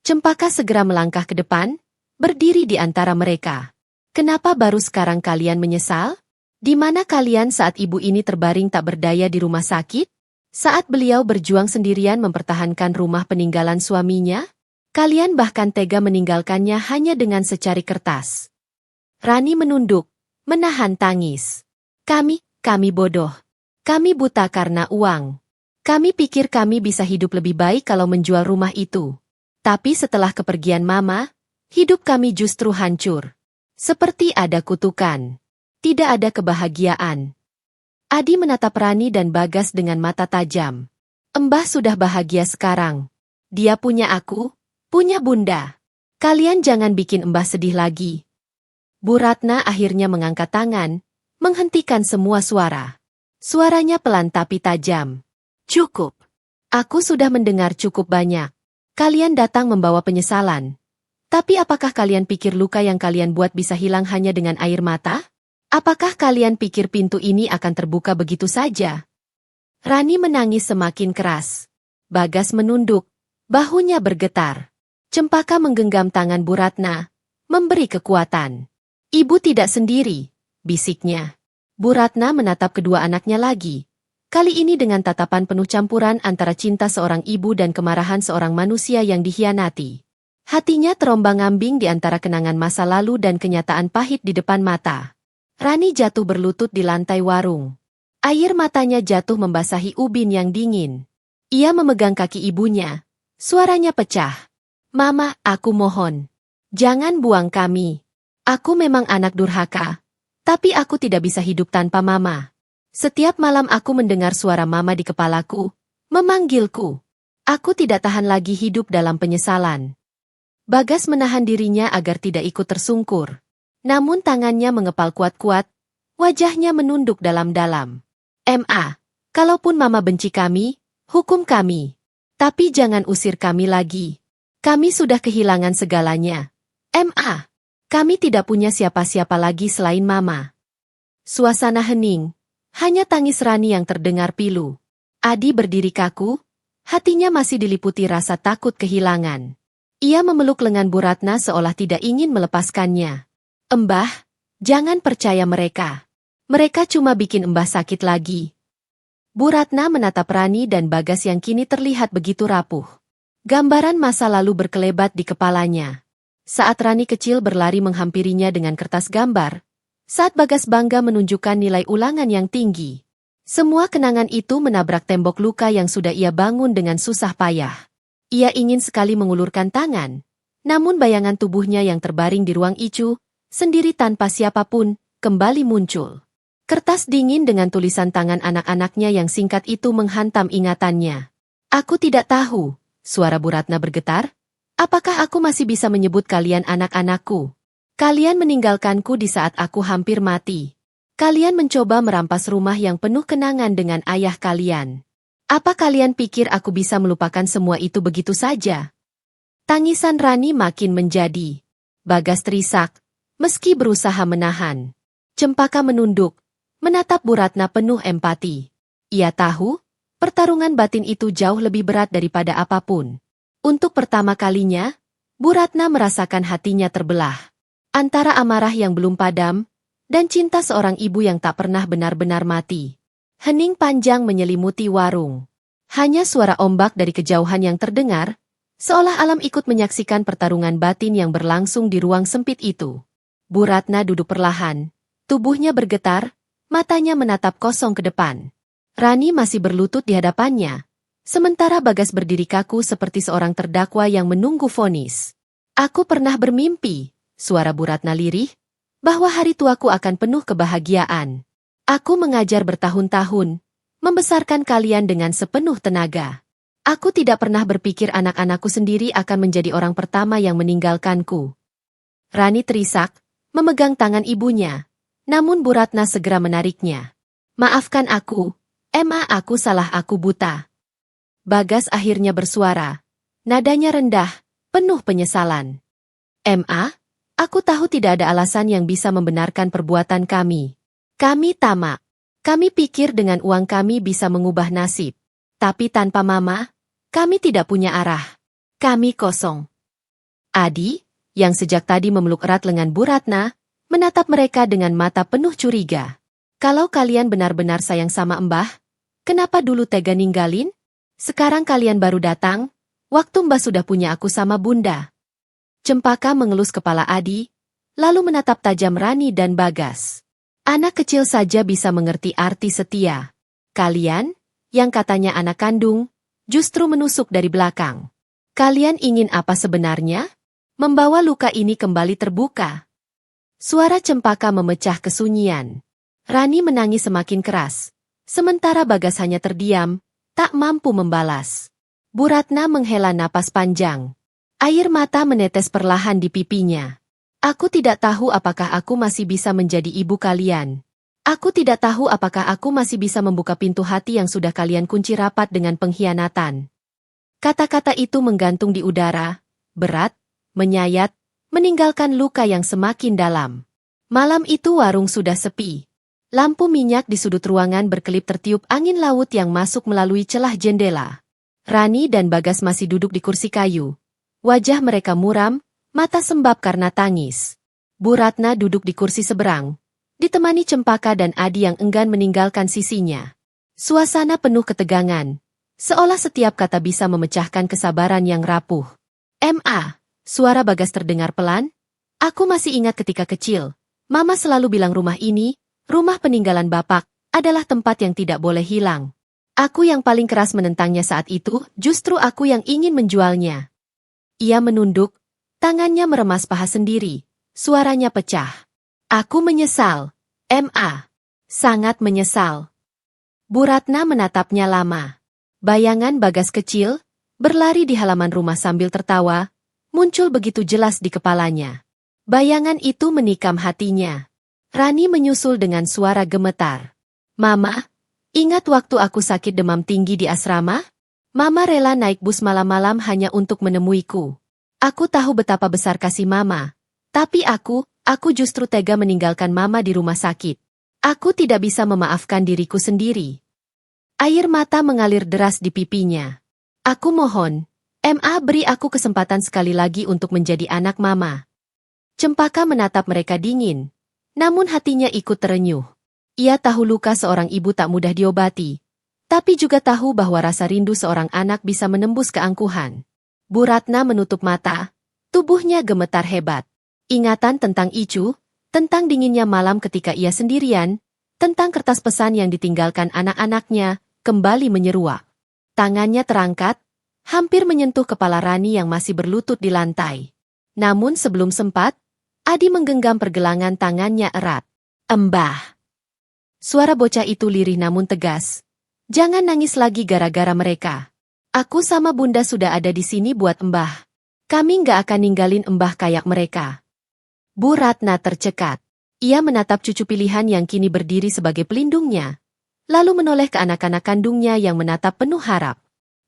Cempaka segera melangkah ke depan, berdiri di antara mereka. "Kenapa baru sekarang kalian menyesal? Di mana kalian saat ibu ini terbaring tak berdaya di rumah sakit? Saat beliau berjuang sendirian mempertahankan rumah peninggalan suaminya? Kalian bahkan tega meninggalkannya hanya dengan secari kertas." Rani menunduk, menahan tangis. Kami bodoh. Kami buta karena uang. Kami pikir kami bisa hidup lebih baik kalau menjual rumah itu. Tapi setelah kepergian Mama, hidup kami justru hancur. Seperti ada kutukan. Tidak ada kebahagiaan." Adi menatap Rani dan Bagas dengan mata tajam. "Mbah sudah bahagia sekarang. Dia punya aku, punya Bunda. Kalian jangan bikin Mbah sedih lagi." Bu Ratna akhirnya mengangkat tangan, menghentikan semua suara. Suaranya pelan tapi tajam. "Cukup. Aku sudah mendengar cukup banyak. Kalian datang membawa penyesalan. Tapi apakah kalian pikir luka yang kalian buat bisa hilang hanya dengan air mata? Apakah kalian pikir pintu ini akan terbuka begitu saja?" Rani menangis semakin keras. Bagas menunduk, bahunya bergetar. Cempaka menggenggam tangan Bu Ratna, memberi kekuatan. "Ibu tidak sendiri," bisiknya. Bu Ratna menatap kedua anaknya lagi. Kali ini dengan tatapan penuh campuran antara cinta seorang ibu dan kemarahan seorang manusia yang dikhianati. Hatinya terombang-ambing di antara kenangan masa lalu dan kenyataan pahit di depan mata. Rani jatuh berlutut di lantai warung. Air matanya jatuh membasahi ubin yang dingin. Ia memegang kaki ibunya. Suaranya pecah. "Mama, aku mohon. Jangan buang kami. Aku memang anak durhaka. Tapi aku tidak bisa hidup tanpa Mama. Setiap malam aku mendengar suara Mama di kepalaku, memanggilku. Aku tidak tahan lagi hidup dalam penyesalan." Bagas menahan dirinya agar tidak ikut tersungkur. Namun tangannya mengepal kuat-kuat, wajahnya menunduk dalam-dalam. "Ma, kalaupun Mama benci kami, hukum kami. Tapi jangan usir kami lagi. Kami sudah kehilangan segalanya. Ma, kami tidak punya siapa-siapa lagi selain Mama." Suasana hening. Hanya tangis Rani yang terdengar pilu. Adi berdiri kaku, hatinya masih diliputi rasa takut kehilangan. Ia memeluk lengan Bu Ratna seolah tidak ingin melepaskannya. "Mbah, jangan percaya mereka. Mereka cuma bikin Mbah sakit lagi. Bu Ratna menatap Rani dan Bagas yang kini terlihat begitu rapuh. Gambaran masa lalu berkelebat di kepalanya. Saat Rani kecil berlari menghampirinya dengan kertas gambar, saat Bagas bangga menunjukkan nilai ulangan yang tinggi. Semua kenangan itu menabrak tembok luka yang sudah ia bangun dengan susah payah. Ia ingin sekali mengulurkan tangan, namun bayangan tubuhnya yang terbaring di ruang icu, sendiri tanpa siapapun, kembali muncul. Kertas dingin dengan tulisan tangan anak-anaknya yang singkat itu menghantam ingatannya. Aku tidak tahu, suara Bu Ratna bergetar. Apakah aku masih bisa menyebut kalian anak-anakku? Kalian meninggalkanku di saat aku hampir mati. Kalian mencoba merampas rumah yang penuh kenangan dengan ayah kalian. Apa kalian pikir aku bisa melupakan semua itu begitu saja? Tangisan Rani makin menjadi. Bagas terisak, meski berusaha menahan. Cempaka menunduk, menatap Bu Ratna penuh empati. Ia tahu, pertarungan batin itu jauh lebih berat daripada apapun. Untuk pertama kalinya, Bu Ratna merasakan hatinya terbelah. Antara amarah yang belum padam, dan cinta seorang ibu yang tak pernah benar-benar mati. Hening panjang menyelimuti warung. Hanya suara ombak dari kejauhan yang terdengar, seolah alam ikut menyaksikan pertarungan batin yang berlangsung di ruang sempit itu. Bu Ratna duduk perlahan, tubuhnya bergetar, matanya menatap kosong ke depan. Rani masih berlutut di hadapannya, sementara Bagas berdiri kaku seperti seorang terdakwa yang menunggu vonis. Aku pernah bermimpi, suara Bu Ratna lirih, bahwa hari tuaku akan penuh kebahagiaan. Aku mengajar bertahun-tahun, membesarkan kalian dengan sepenuh tenaga. Aku tidak pernah berpikir anak-anakku sendiri akan menjadi orang pertama yang meninggalkanku. Rani terisak, memegang tangan ibunya. Namun Bu Ratna segera menariknya. Maafkan aku, aku salah, aku buta. Bagas akhirnya bersuara. Nadanya rendah, penuh penyesalan. Aku tahu tidak ada alasan yang bisa membenarkan perbuatan kami. Kami tamak. Kami pikir dengan uang kami bisa mengubah nasib. Tapi tanpa Mama, kami tidak punya arah. Kami kosong. Adi, yang sejak tadi memeluk erat lengan Bu Ratna, menatap mereka dengan mata penuh curiga. Kalau kalian benar-benar sayang sama Mbah, kenapa dulu tega ninggalin? Sekarang kalian baru datang, waktu Mbah sudah punya aku sama Bunda. Cempaka mengelus kepala Adi, lalu menatap tajam Rani dan Bagas. Anak kecil saja bisa mengerti arti setia. Kalian, yang katanya anak kandung, justru menusuk dari belakang. Kalian ingin apa sebenarnya? Membawa luka ini kembali terbuka. Suara Cempaka memecah kesunyian. Rani menangis semakin keras. Sementara Bagas hanya terdiam, tak mampu membalas. Bu Ratna menghela napas panjang. Air mata menetes perlahan di pipinya. Aku tidak tahu apakah aku masih bisa menjadi ibu kalian. Aku tidak tahu apakah aku masih bisa membuka pintu hati yang sudah kalian kunci rapat dengan pengkhianatan. Kata-kata itu menggantung di udara, berat, menyayat, meninggalkan luka yang semakin dalam. Malam itu warung sudah sepi. Lampu minyak di sudut ruangan berkelip tertiup angin laut yang masuk melalui celah jendela. Rani dan Bagas masih duduk di kursi kayu. Wajah mereka muram, mata sembab karena tangis. Bu Ratna duduk di kursi seberang, ditemani Cempaka dan Adi yang enggan meninggalkan sisinya. Suasana penuh ketegangan, seolah setiap kata bisa memecahkan kesabaran yang rapuh. Suara Bagas terdengar pelan. Aku masih ingat ketika kecil, Mama selalu bilang rumah ini, rumah peninggalan Bapak, adalah tempat yang tidak boleh hilang. Aku yang paling keras menentangnya saat itu, justru aku yang ingin menjualnya. Ia menunduk, tangannya meremas paha sendiri, suaranya pecah. Aku menyesal, sangat menyesal. Bu Ratna menatapnya lama. Bayangan Bagas kecil, berlari di halaman rumah sambil tertawa, muncul begitu jelas di kepalanya. Bayangan itu menikam hatinya. Rani menyusul dengan suara gemetar. Mama, ingat waktu aku sakit demam tinggi di asrama? Mama rela naik bus malam-malam hanya untuk menemuiku. Aku tahu betapa besar kasih Mama. Tapi aku justru tega meninggalkan Mama di rumah sakit. Aku tidak bisa memaafkan diriku sendiri. Air mata mengalir deras di pipinya. Aku mohon, beri aku kesempatan sekali lagi untuk menjadi anak Mama. Cempaka menatap mereka dingin, namun hatinya ikut terenyuh. Ia tahu luka seorang ibu tak mudah diobati, tapi juga tahu bahwa rasa rindu seorang anak bisa menembus keangkuhan. Bu Ratna menutup mata, tubuhnya gemetar hebat. Ingatan tentang Icu, tentang dinginnya malam ketika ia sendirian, tentang kertas pesan yang ditinggalkan anak-anaknya, kembali menyeruak. Tangannya terangkat, hampir menyentuh kepala Rani yang masih berlutut di lantai. Namun sebelum sempat, Adi menggenggam pergelangan tangannya erat. Embah. Suara bocah itu lirih namun tegas. Jangan nangis lagi gara-gara mereka. Aku sama bunda sudah ada di sini buat Embah. Kami nggak akan ninggalin Embah kayak mereka. Bu Ratna tercekat. Ia menatap cucu pilihan yang kini berdiri sebagai pelindungnya. Lalu menoleh ke anak-anak kandungnya yang menatap penuh harap.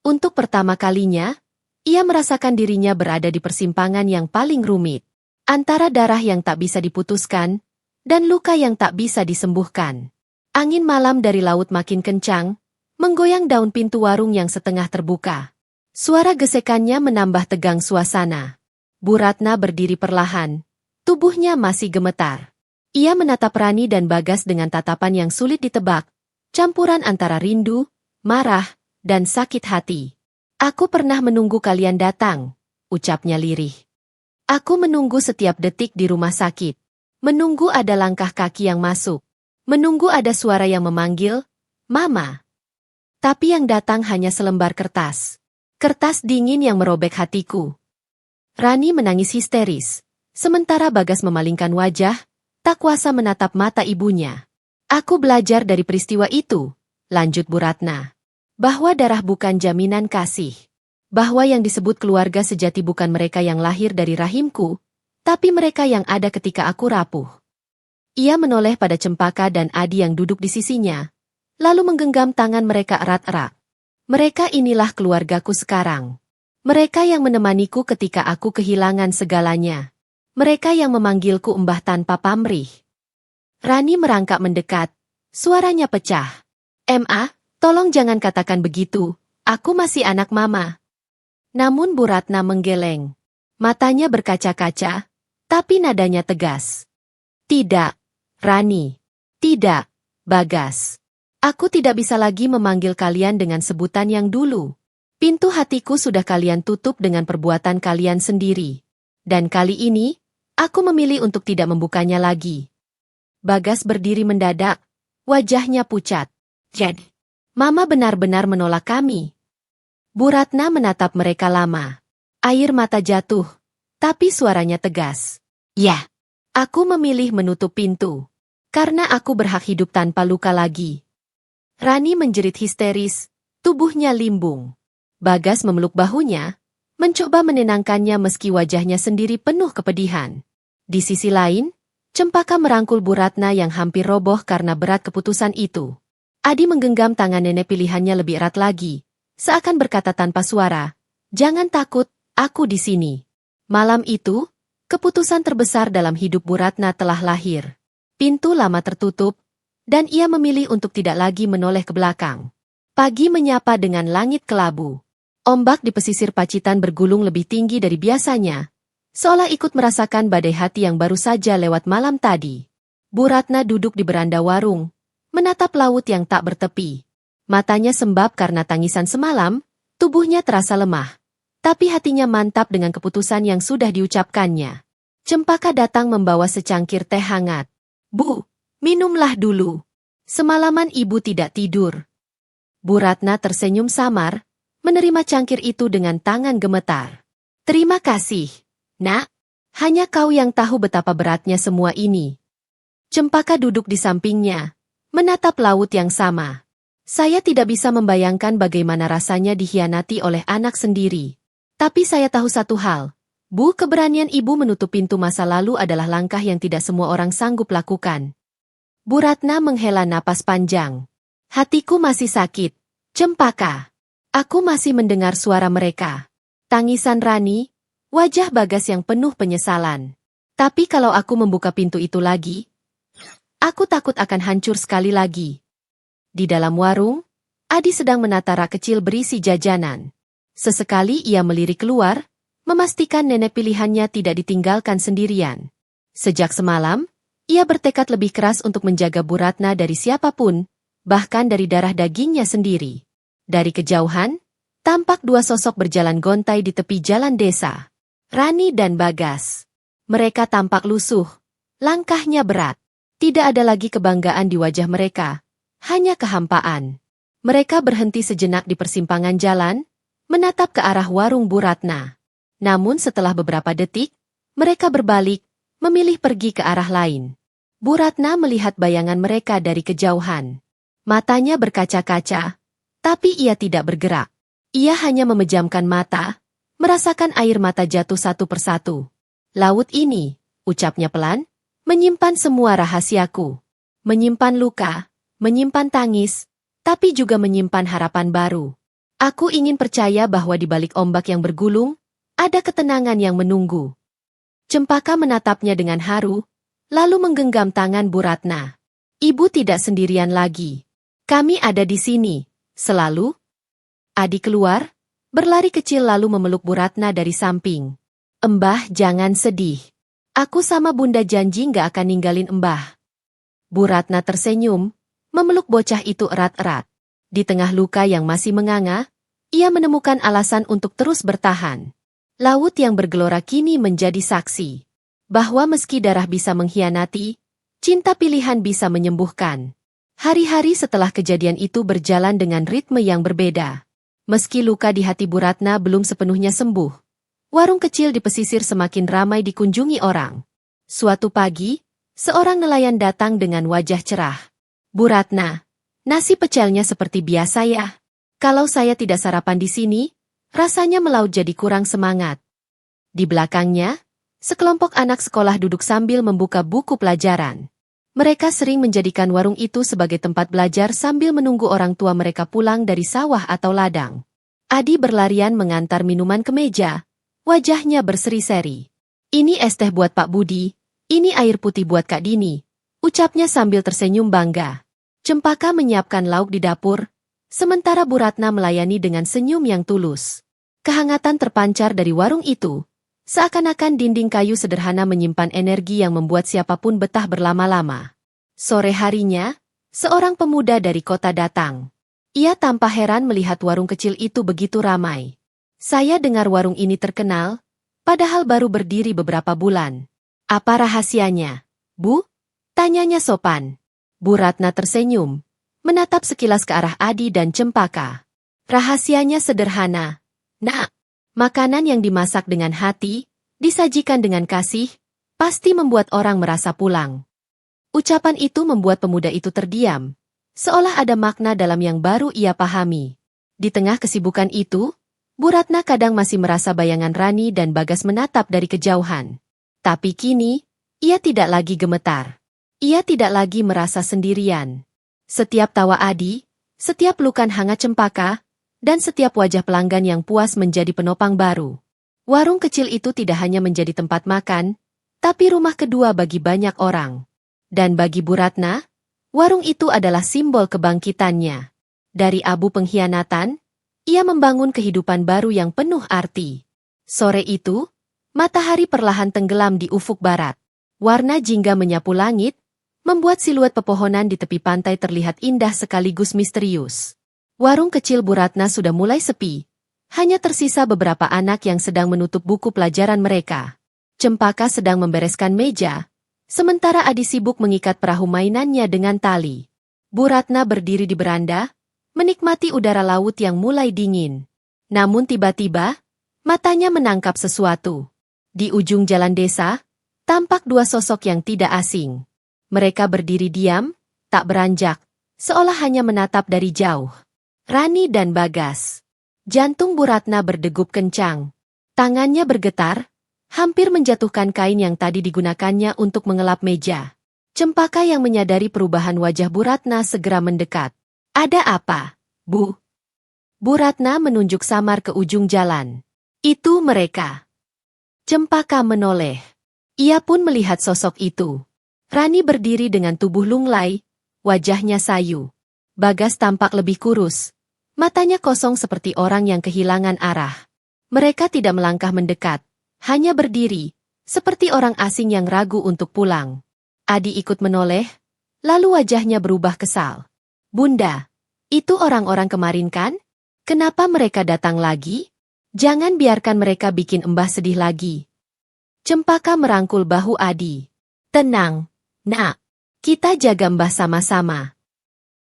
Untuk pertama kalinya, ia merasakan dirinya berada di persimpangan yang paling rumit. Antara darah yang tak bisa diputuskan, dan luka yang tak bisa disembuhkan. Angin malam dari laut makin kencang, menggoyang daun pintu warung yang setengah terbuka. Suara gesekannya menambah tegang suasana. Bu Ratna berdiri perlahan, tubuhnya masih gemetar. Ia menatap Rani dan Bagas dengan tatapan yang sulit ditebak, campuran antara rindu, marah, dan sakit hati. Aku pernah menunggu kalian datang, ucapnya lirih. Aku menunggu setiap detik di rumah sakit. Menunggu ada langkah kaki yang masuk. Menunggu ada suara yang memanggil, Mama. Tapi yang datang hanya selembar kertas. Kertas dingin yang merobek hatiku. Rani menangis histeris. Sementara Bagas memalingkan wajah, tak kuasa menatap mata ibunya. Aku belajar dari peristiwa itu, lanjut Bu Ratna. Bahwa darah bukan jaminan kasih. Bahwa yang disebut keluarga sejati bukan mereka yang lahir dari rahimku, tapi mereka yang ada ketika aku rapuh. Ia menoleh pada Cempaka dan Adi yang duduk di sisinya, lalu menggenggam tangan mereka erat-erat. Mereka inilah keluargaku sekarang. Mereka yang menemaniku ketika aku kehilangan segalanya. Mereka yang memanggilku Embah tanpa pamrih. Rani merangkak mendekat, suaranya pecah. Ma, tolong jangan katakan begitu, aku masih anak Mama. Namun Bu Ratna menggeleng. Matanya berkaca-kaca, tapi nadanya tegas. Tidak. Rani. Tidak, Bagas. Aku tidak bisa lagi memanggil kalian dengan sebutan yang dulu. Pintu hatiku sudah kalian tutup dengan perbuatan kalian sendiri. Dan kali ini, aku memilih untuk tidak membukanya lagi. Bagas berdiri mendadak, wajahnya pucat. Jadi, Mama benar-benar menolak kami. Bu Ratna menatap mereka lama. Air mata jatuh, tapi suaranya tegas. Ya. Aku memilih menutup pintu. Karena aku berhak hidup tanpa luka lagi. Rani menjerit histeris, tubuhnya limbung. Bagas memeluk bahunya, mencoba menenangkannya meski wajahnya sendiri penuh kepedihan. Di sisi lain, Cempaka merangkul Bu Ratna yang hampir roboh karena berat keputusan itu. Adi menggenggam tangan nenek pilihannya lebih erat lagi, seakan berkata tanpa suara, "Jangan takut, aku di sini." Malam itu, keputusan terbesar dalam hidup Bu Ratna telah lahir. Pintu lama tertutup, dan ia memilih untuk tidak lagi menoleh ke belakang. Pagi menyapa dengan langit kelabu. Ombak di pesisir Pacitan bergulung lebih tinggi dari biasanya, seolah ikut merasakan badai hati yang baru saja lewat malam tadi. Bu Ratna duduk di beranda warung, menatap laut yang tak bertepi. Matanya sembab karena tangisan semalam, tubuhnya terasa lemah. Tapi hatinya mantap dengan keputusan yang sudah diucapkannya. Cempaka datang membawa secangkir teh hangat. Bu, minumlah dulu. Semalaman ibu tidak tidur. Bu Ratna tersenyum samar, menerima cangkir itu dengan tangan gemetar. Terima kasih, Nak. Hanya kau yang tahu betapa beratnya semua ini. Cempaka duduk di sampingnya, menatap laut yang sama. Saya tidak bisa membayangkan bagaimana rasanya dikhianati oleh anak sendiri. Tapi saya tahu satu hal, Bu, keberanian ibu menutup pintu masa lalu adalah langkah yang tidak semua orang sanggup lakukan. Bu Ratna menghela napas panjang. Hatiku masih sakit, Cempaka. Aku masih mendengar suara mereka. Tangisan Rani, wajah Bagas yang penuh penyesalan. Tapi kalau aku membuka pintu itu lagi, aku takut akan hancur sekali lagi. Di dalam warung, Adi sedang menata rak kecil berisi jajanan. Sesekali ia melirik keluar, memastikan nenek pilihannya tidak ditinggalkan sendirian. Sejak semalam, Ia bertekad lebih keras untuk menjaga Bu Ratna dari siapapun, bahkan dari darah dagingnya sendiri. Dari kejauhan, tampak dua sosok berjalan gontai di tepi jalan desa. Rani dan Bagas. Mereka tampak lusuh, langkahnya berat. Tidak ada lagi kebanggaan di wajah mereka, hanya kehampaan. Mereka berhenti sejenak di persimpangan jalan, menatap ke arah warung Bu Ratna. Namun setelah beberapa detik, mereka berbalik, memilih pergi ke arah lain. Bu Ratna melihat bayangan mereka dari kejauhan. Matanya berkaca-kaca, tapi ia tidak bergerak. Ia hanya memejamkan mata, merasakan air mata jatuh satu persatu. Laut ini, ucapnya pelan, menyimpan semua rahasiaku. Menyimpan luka, menyimpan tangis, tapi juga menyimpan harapan baru. Aku ingin percaya bahwa di balik ombak yang bergulung, ada ketenangan yang menunggu. Cempaka menatapnya dengan haru, lalu menggenggam tangan Bu Ratna. Ibu tidak sendirian lagi. Kami ada di sini, selalu. Adi keluar, berlari kecil lalu memeluk Bu Ratna dari samping. Embah, jangan sedih. Aku sama Bunda janji nggak akan ninggalin Embah. Bu Ratna tersenyum, memeluk bocah itu erat-erat. Di tengah luka yang masih menganga, ia menemukan alasan untuk terus bertahan. Laut yang bergelora kini menjadi saksi. Bahwa meski darah bisa mengkhianati, cinta pilihan bisa menyembuhkan. Hari-hari setelah kejadian itu berjalan dengan ritme yang berbeda. Meski luka di hati Bu Ratna belum sepenuhnya sembuh, warung kecil di pesisir semakin ramai dikunjungi orang. Suatu pagi, seorang nelayan datang dengan wajah cerah. Bu Ratna, nasi pecelnya seperti biasa ya. Kalau saya tidak sarapan di sini, rasanya melaut jadi kurang semangat. Di belakangnya, sekelompok anak sekolah duduk sambil membuka buku pelajaran. Mereka sering menjadikan warung itu sebagai tempat belajar sambil menunggu orang tua mereka pulang dari sawah atau ladang. Adi berlarian mengantar minuman ke meja. Wajahnya berseri-seri. Ini es teh buat Pak Budi, ini air putih buat Kak Dini, ucapnya sambil tersenyum bangga. Cempaka menyiapkan lauk di dapur, sementara Bu Ratna melayani dengan senyum yang tulus. Kehangatan terpancar dari warung itu, seakan-akan dinding kayu sederhana menyimpan energi yang membuat siapapun betah berlama-lama. Sore harinya, seorang pemuda dari kota datang. Ia tampak heran melihat warung kecil itu begitu ramai. Saya dengar warung ini terkenal, padahal baru berdiri beberapa bulan. Apa rahasianya, Bu? Tanyanya sopan. Bu Ratna tersenyum, menatap sekilas ke arah Adi dan Cempaka. Rahasianya sederhana. Nak, makanan yang dimasak dengan hati, disajikan dengan kasih, pasti membuat orang merasa pulang. Ucapan itu membuat pemuda itu terdiam, seolah ada makna dalam yang baru ia pahami. Di tengah kesibukan itu, Bu Ratna kadang masih merasa bayangan Rani dan Bagas menatap dari kejauhan. Tapi kini, ia tidak lagi gemetar. Ia tidak lagi merasa sendirian. Setiap tawa Adi, setiap pelukan hangat Cempaka, dan setiap wajah pelanggan yang puas menjadi penopang baru. Warung kecil itu tidak hanya menjadi tempat makan, tapi rumah kedua bagi banyak orang. Dan bagi Bu Ratna, warung itu adalah simbol kebangkitannya. Dari abu pengkhianatan, ia membangun kehidupan baru yang penuh arti. Sore itu, matahari perlahan tenggelam di ufuk barat. Warna jingga menyapu langit, membuat siluet pepohonan di tepi pantai terlihat indah sekaligus misterius. Warung kecil Bu Ratna sudah mulai sepi. Hanya tersisa beberapa anak yang sedang menutup buku pelajaran mereka. Cempaka sedang membereskan meja, sementara Adi sibuk mengikat perahu mainannya dengan tali. Bu Ratna berdiri di beranda, menikmati udara laut yang mulai dingin. Namun tiba-tiba, matanya menangkap sesuatu. Di ujung jalan desa, tampak dua sosok yang tidak asing. Mereka berdiri diam, tak beranjak, seolah hanya menatap dari jauh. Rani dan Bagas. Jantung Bu Ratna berdegup kencang. Tangannya bergetar, hampir menjatuhkan kain yang tadi digunakannya untuk mengelap meja. Cempaka yang menyadari perubahan wajah Bu Ratna segera mendekat. Ada apa, Bu? Bu Ratna menunjuk samar ke ujung jalan. Itu mereka. Cempaka menoleh. Ia pun melihat sosok itu. Rani berdiri dengan tubuh lunglai, wajahnya sayu. Bagas tampak lebih kurus. Matanya kosong seperti orang yang kehilangan arah. Mereka tidak melangkah mendekat, hanya berdiri, seperti orang asing yang ragu untuk pulang. Adi ikut menoleh, lalu wajahnya berubah kesal. Bunda, itu orang-orang kemarin kan? Kenapa mereka datang lagi? Jangan biarkan mereka bikin Mbah sedih lagi. Cempaka merangkul bahu Adi. Tenang, Nak. Kita jaga Mbah sama-sama.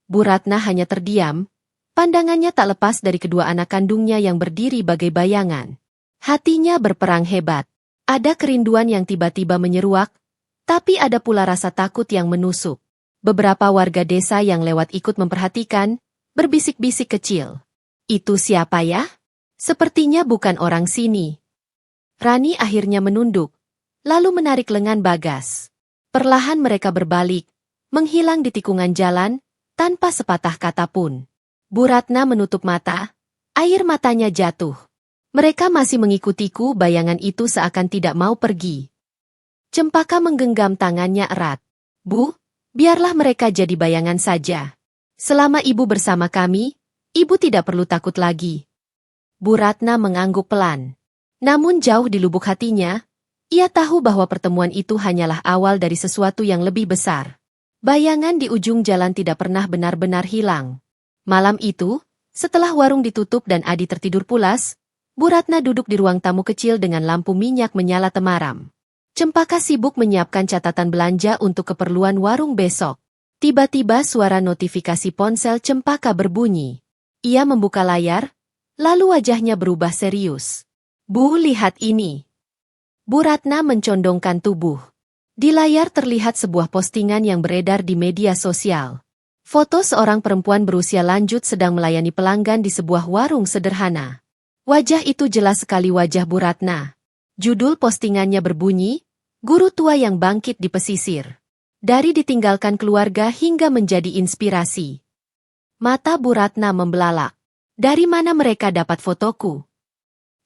Bu Ratna hanya terdiam, pandangannya tak lepas dari kedua anak kandungnya yang berdiri bagai bayangan. Hatinya berperang hebat. Ada kerinduan yang tiba-tiba menyeruak, tapi ada pula rasa takut yang menusuk. Beberapa warga desa yang lewat ikut memperhatikan, berbisik-bisik kecil. Itu siapa ya? Sepertinya bukan orang sini. Rani akhirnya menunduk, lalu menarik lengan Bagas. Perlahan mereka berbalik, menghilang di tikungan jalan, tanpa sepatah kata pun. Bu Ratna menutup mata, air matanya jatuh. Mereka masih mengikutiku, bayangan itu seakan tidak mau pergi. Cempaka menggenggam tangannya erat. Bu, biarlah mereka jadi bayangan saja. Selama ibu bersama kami, ibu tidak perlu takut lagi. Bu Ratna mengangguk pelan. Namun jauh di lubuk hatinya, ia tahu bahwa pertemuan itu hanyalah awal dari sesuatu yang lebih besar. Bayangan di ujung jalan tidak pernah benar-benar hilang. Malam itu, setelah warung ditutup dan Adi tertidur pulas, Bu Ratna duduk di ruang tamu kecil dengan lampu minyak menyala temaram. Cempaka sibuk menyiapkan catatan belanja untuk keperluan warung besok. Tiba-tiba suara notifikasi ponsel Cempaka berbunyi. Ia membuka layar, lalu wajahnya berubah serius. Bu, lihat ini. Bu Ratna mencondongkan tubuh. Di layar terlihat sebuah postingan yang beredar di media sosial. Foto seorang perempuan berusia lanjut sedang melayani pelanggan di sebuah warung sederhana. Wajah itu jelas sekali wajah Bu Ratna. Judul postingannya berbunyi, Guru tua yang bangkit di pesisir. Dari ditinggalkan keluarga hingga menjadi inspirasi. Mata Bu Ratna membelalak. Dari mana mereka dapat fotoku?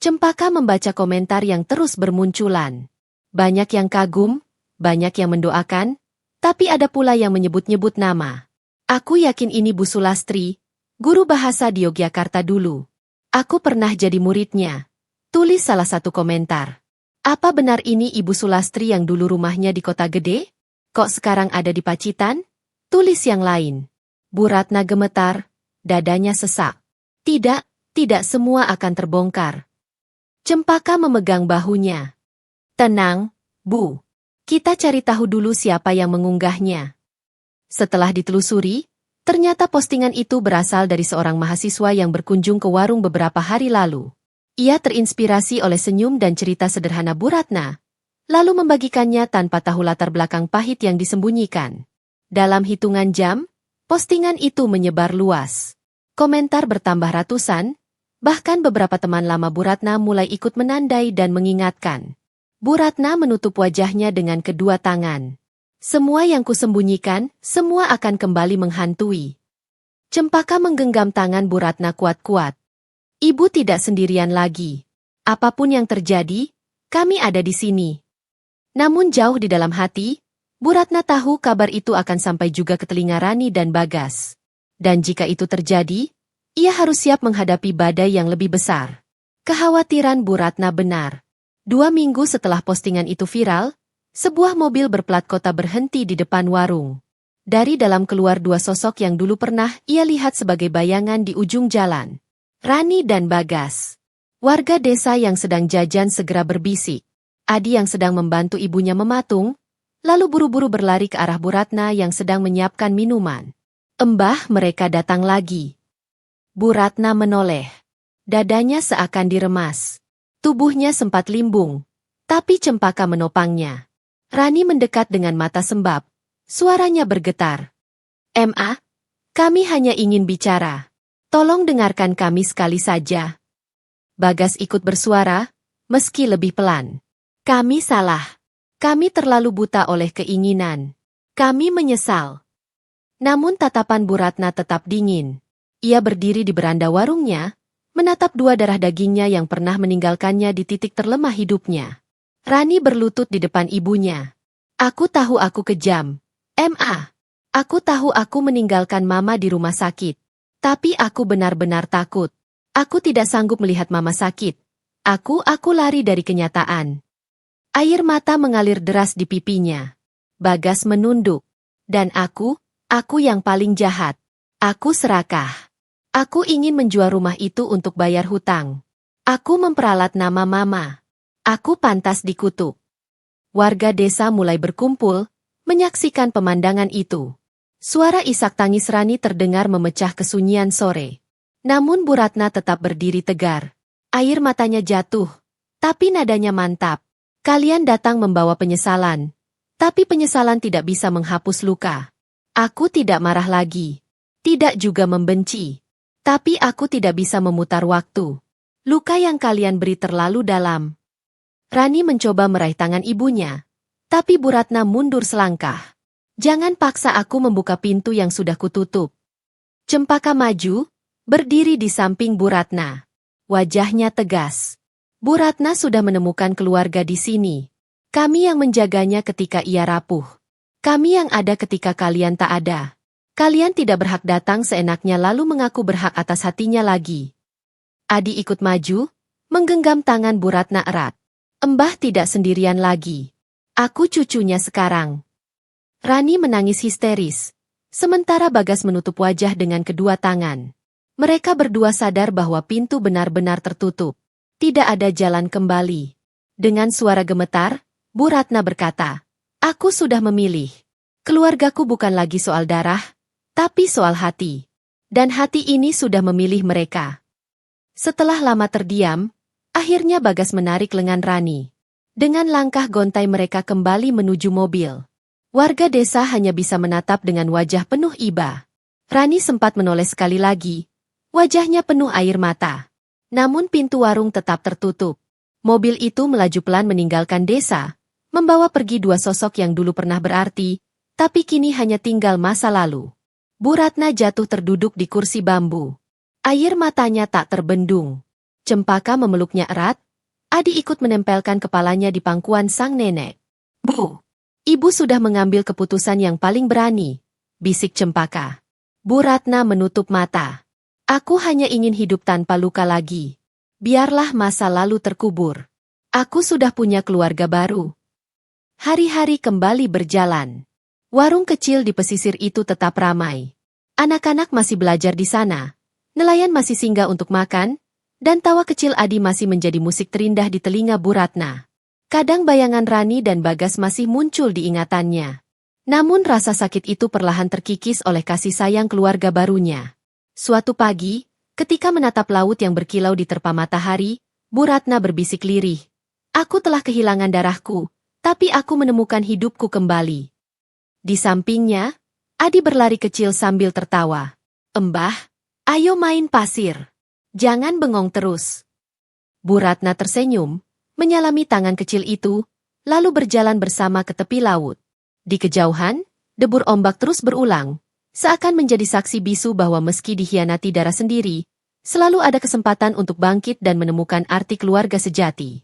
Cempaka membaca komentar yang terus bermunculan. Banyak yang kagum, banyak yang mendoakan, tapi ada pula yang menyebut-nyebut nama. Aku yakin ini Bu Sulastri, guru bahasa di Yogyakarta dulu. Aku pernah jadi muridnya. Tulis salah satu komentar. Apa benar ini Ibu Sulastri yang dulu rumahnya di Kota Gede? Kok sekarang ada di Pacitan? Tulis yang lain. Bu Ratna gemetar, dadanya sesak. Tidak semua akan terbongkar. Cempaka memegang bahunya. Tenang, Bu. Kita cari tahu dulu siapa yang mengunggahnya. Setelah ditelusuri, ternyata postingan itu berasal dari seorang mahasiswa yang berkunjung ke warung beberapa hari lalu. Ia terinspirasi oleh senyum dan cerita sederhana Bu Ratna, lalu membagikannya tanpa tahu latar belakang pahit yang disembunyikan. Dalam hitungan jam, postingan itu menyebar luas. Komentar bertambah ratusan, bahkan beberapa teman lama Bu Ratna mulai ikut menandai dan mengingatkan. Bu Ratna menutup wajahnya dengan kedua tangan. Semua yang kusembunyikan, semua akan kembali menghantui. Cempaka menggenggam tangan Bu Ratna kuat-kuat. Ibu tidak sendirian lagi. Apapun yang terjadi, kami ada di sini. Namun jauh di dalam hati, Bu Ratna tahu kabar itu akan sampai juga ke telinga Rani dan Bagas. Dan jika itu terjadi, ia harus siap menghadapi badai yang lebih besar. Kekhawatiran Bu Ratna benar. 2 minggu setelah postingan itu viral, sebuah mobil berplat kota berhenti di depan warung. Dari dalam keluar 2 sosok yang dulu pernah ia lihat sebagai bayangan di ujung jalan. Rani dan Bagas. Warga desa yang sedang jajan segera berbisik. Adi yang sedang membantu ibunya mematung, lalu buru-buru berlari ke arah Bu Ratna yang sedang menyiapkan minuman. Mbah, mereka datang lagi. Bu Ratna menoleh. Dadanya seakan diremas. Tubuhnya sempat limbung, tapi Cempaka menopangnya. Rani mendekat dengan mata sembab. Suaranya bergetar. "Ma, kami hanya ingin bicara. Tolong dengarkan kami sekali saja." Bagas ikut bersuara, meski lebih pelan. "Kami salah. Kami terlalu buta oleh keinginan. Kami menyesal." Namun tatapan Bu Ratna tetap dingin. Ia berdiri di beranda warungnya, menatap 2 darah dagingnya yang pernah meninggalkannya di titik terlemah hidupnya. Rani berlutut di depan ibunya. "Aku tahu aku kejam. Ma. Aku tahu aku meninggalkan Mama di rumah sakit. Tapi aku benar-benar takut. Aku tidak sanggup melihat Mama sakit. Aku lari dari kenyataan." Air mata mengalir deras di pipinya. Bagas menunduk. Dan aku yang paling jahat. Aku serakah. Aku ingin menjual rumah itu untuk bayar hutang. Aku memperalat nama mama. Aku pantas dikutuk. Warga desa mulai berkumpul, menyaksikan pemandangan itu. Suara isak tangis Rani terdengar memecah kesunyian sore. Namun Bu Ratna tetap berdiri tegar. Air matanya jatuh, tapi nadanya mantap. Kalian datang membawa penyesalan. Tapi penyesalan tidak bisa menghapus luka. Aku tidak marah lagi. Tidak juga membenci. Tapi aku tidak bisa memutar waktu. Luka yang kalian beri terlalu dalam. Rani mencoba meraih tangan ibunya. Tapi Bu Ratna mundur selangkah. Jangan paksa aku membuka pintu yang sudah kututup. Cempaka maju, berdiri di samping Bu Ratna. Wajahnya tegas. Bu Ratna sudah menemukan keluarga di sini. Kami yang menjaganya ketika ia rapuh. Kami yang ada ketika kalian tak ada. Kalian tidak berhak datang seenaknya lalu mengaku berhak atas hatinya lagi. Adi ikut maju, menggenggam tangan Bu Ratna erat. Embah tidak sendirian lagi. Aku cucunya sekarang. Rani menangis histeris. Sementara Bagas menutup wajah dengan kedua tangan. Mereka berdua sadar bahwa pintu benar-benar tertutup. Tidak ada jalan kembali. Dengan suara gemetar, Bu Ratna berkata, aku sudah memilih. Keluargaku bukan lagi soal darah, tapi soal hati. Dan hati ini sudah memilih mereka. Setelah lama terdiam, akhirnya Bagas menarik lengan Rani. Dengan langkah gontai mereka kembali menuju mobil. Warga desa hanya bisa menatap dengan wajah penuh iba. Rani sempat menoleh sekali lagi. Wajahnya penuh air mata. Namun pintu warung tetap tertutup. Mobil itu melaju pelan meninggalkan desa, membawa pergi dua sosok yang dulu pernah berarti, tapi kini hanya tinggal masa lalu. Bu Ratna jatuh terduduk di kursi bambu. Air matanya tak terbendung. Cempaka memeluknya erat. Adi ikut menempelkan kepalanya di pangkuan sang nenek. Bu, ibu sudah mengambil keputusan yang paling berani, bisik Cempaka. Bu Ratna menutup mata. Aku hanya ingin hidup tanpa luka lagi. Biarlah masa lalu terkubur. Aku sudah punya keluarga baru. Hari-hari kembali berjalan. Warung kecil di pesisir itu tetap ramai. Anak-anak masih belajar di sana. Nelayan masih singgah untuk makan. Dan tawa kecil Adi masih menjadi musik terindah di telinga Bu Ratna. Kadang bayangan Rani dan Bagas masih muncul di ingatannya. Namun rasa sakit itu perlahan terkikis oleh kasih sayang keluarga barunya. Suatu pagi, ketika menatap laut yang berkilau di terpa matahari, Bu Ratna berbisik lirih. Aku telah kehilangan darahku, tapi aku menemukan hidupku kembali. Di sampingnya, Adi berlari kecil sambil tertawa. Embah, ayo main pasir. Jangan bengong terus. Bu Ratna tersenyum, menyalami tangan kecil itu, lalu berjalan bersama ke tepi laut. Di kejauhan, debur ombak terus berulang, seakan menjadi saksi bisu bahwa meski dikhianati darah sendiri, selalu ada kesempatan untuk bangkit dan menemukan arti keluarga sejati.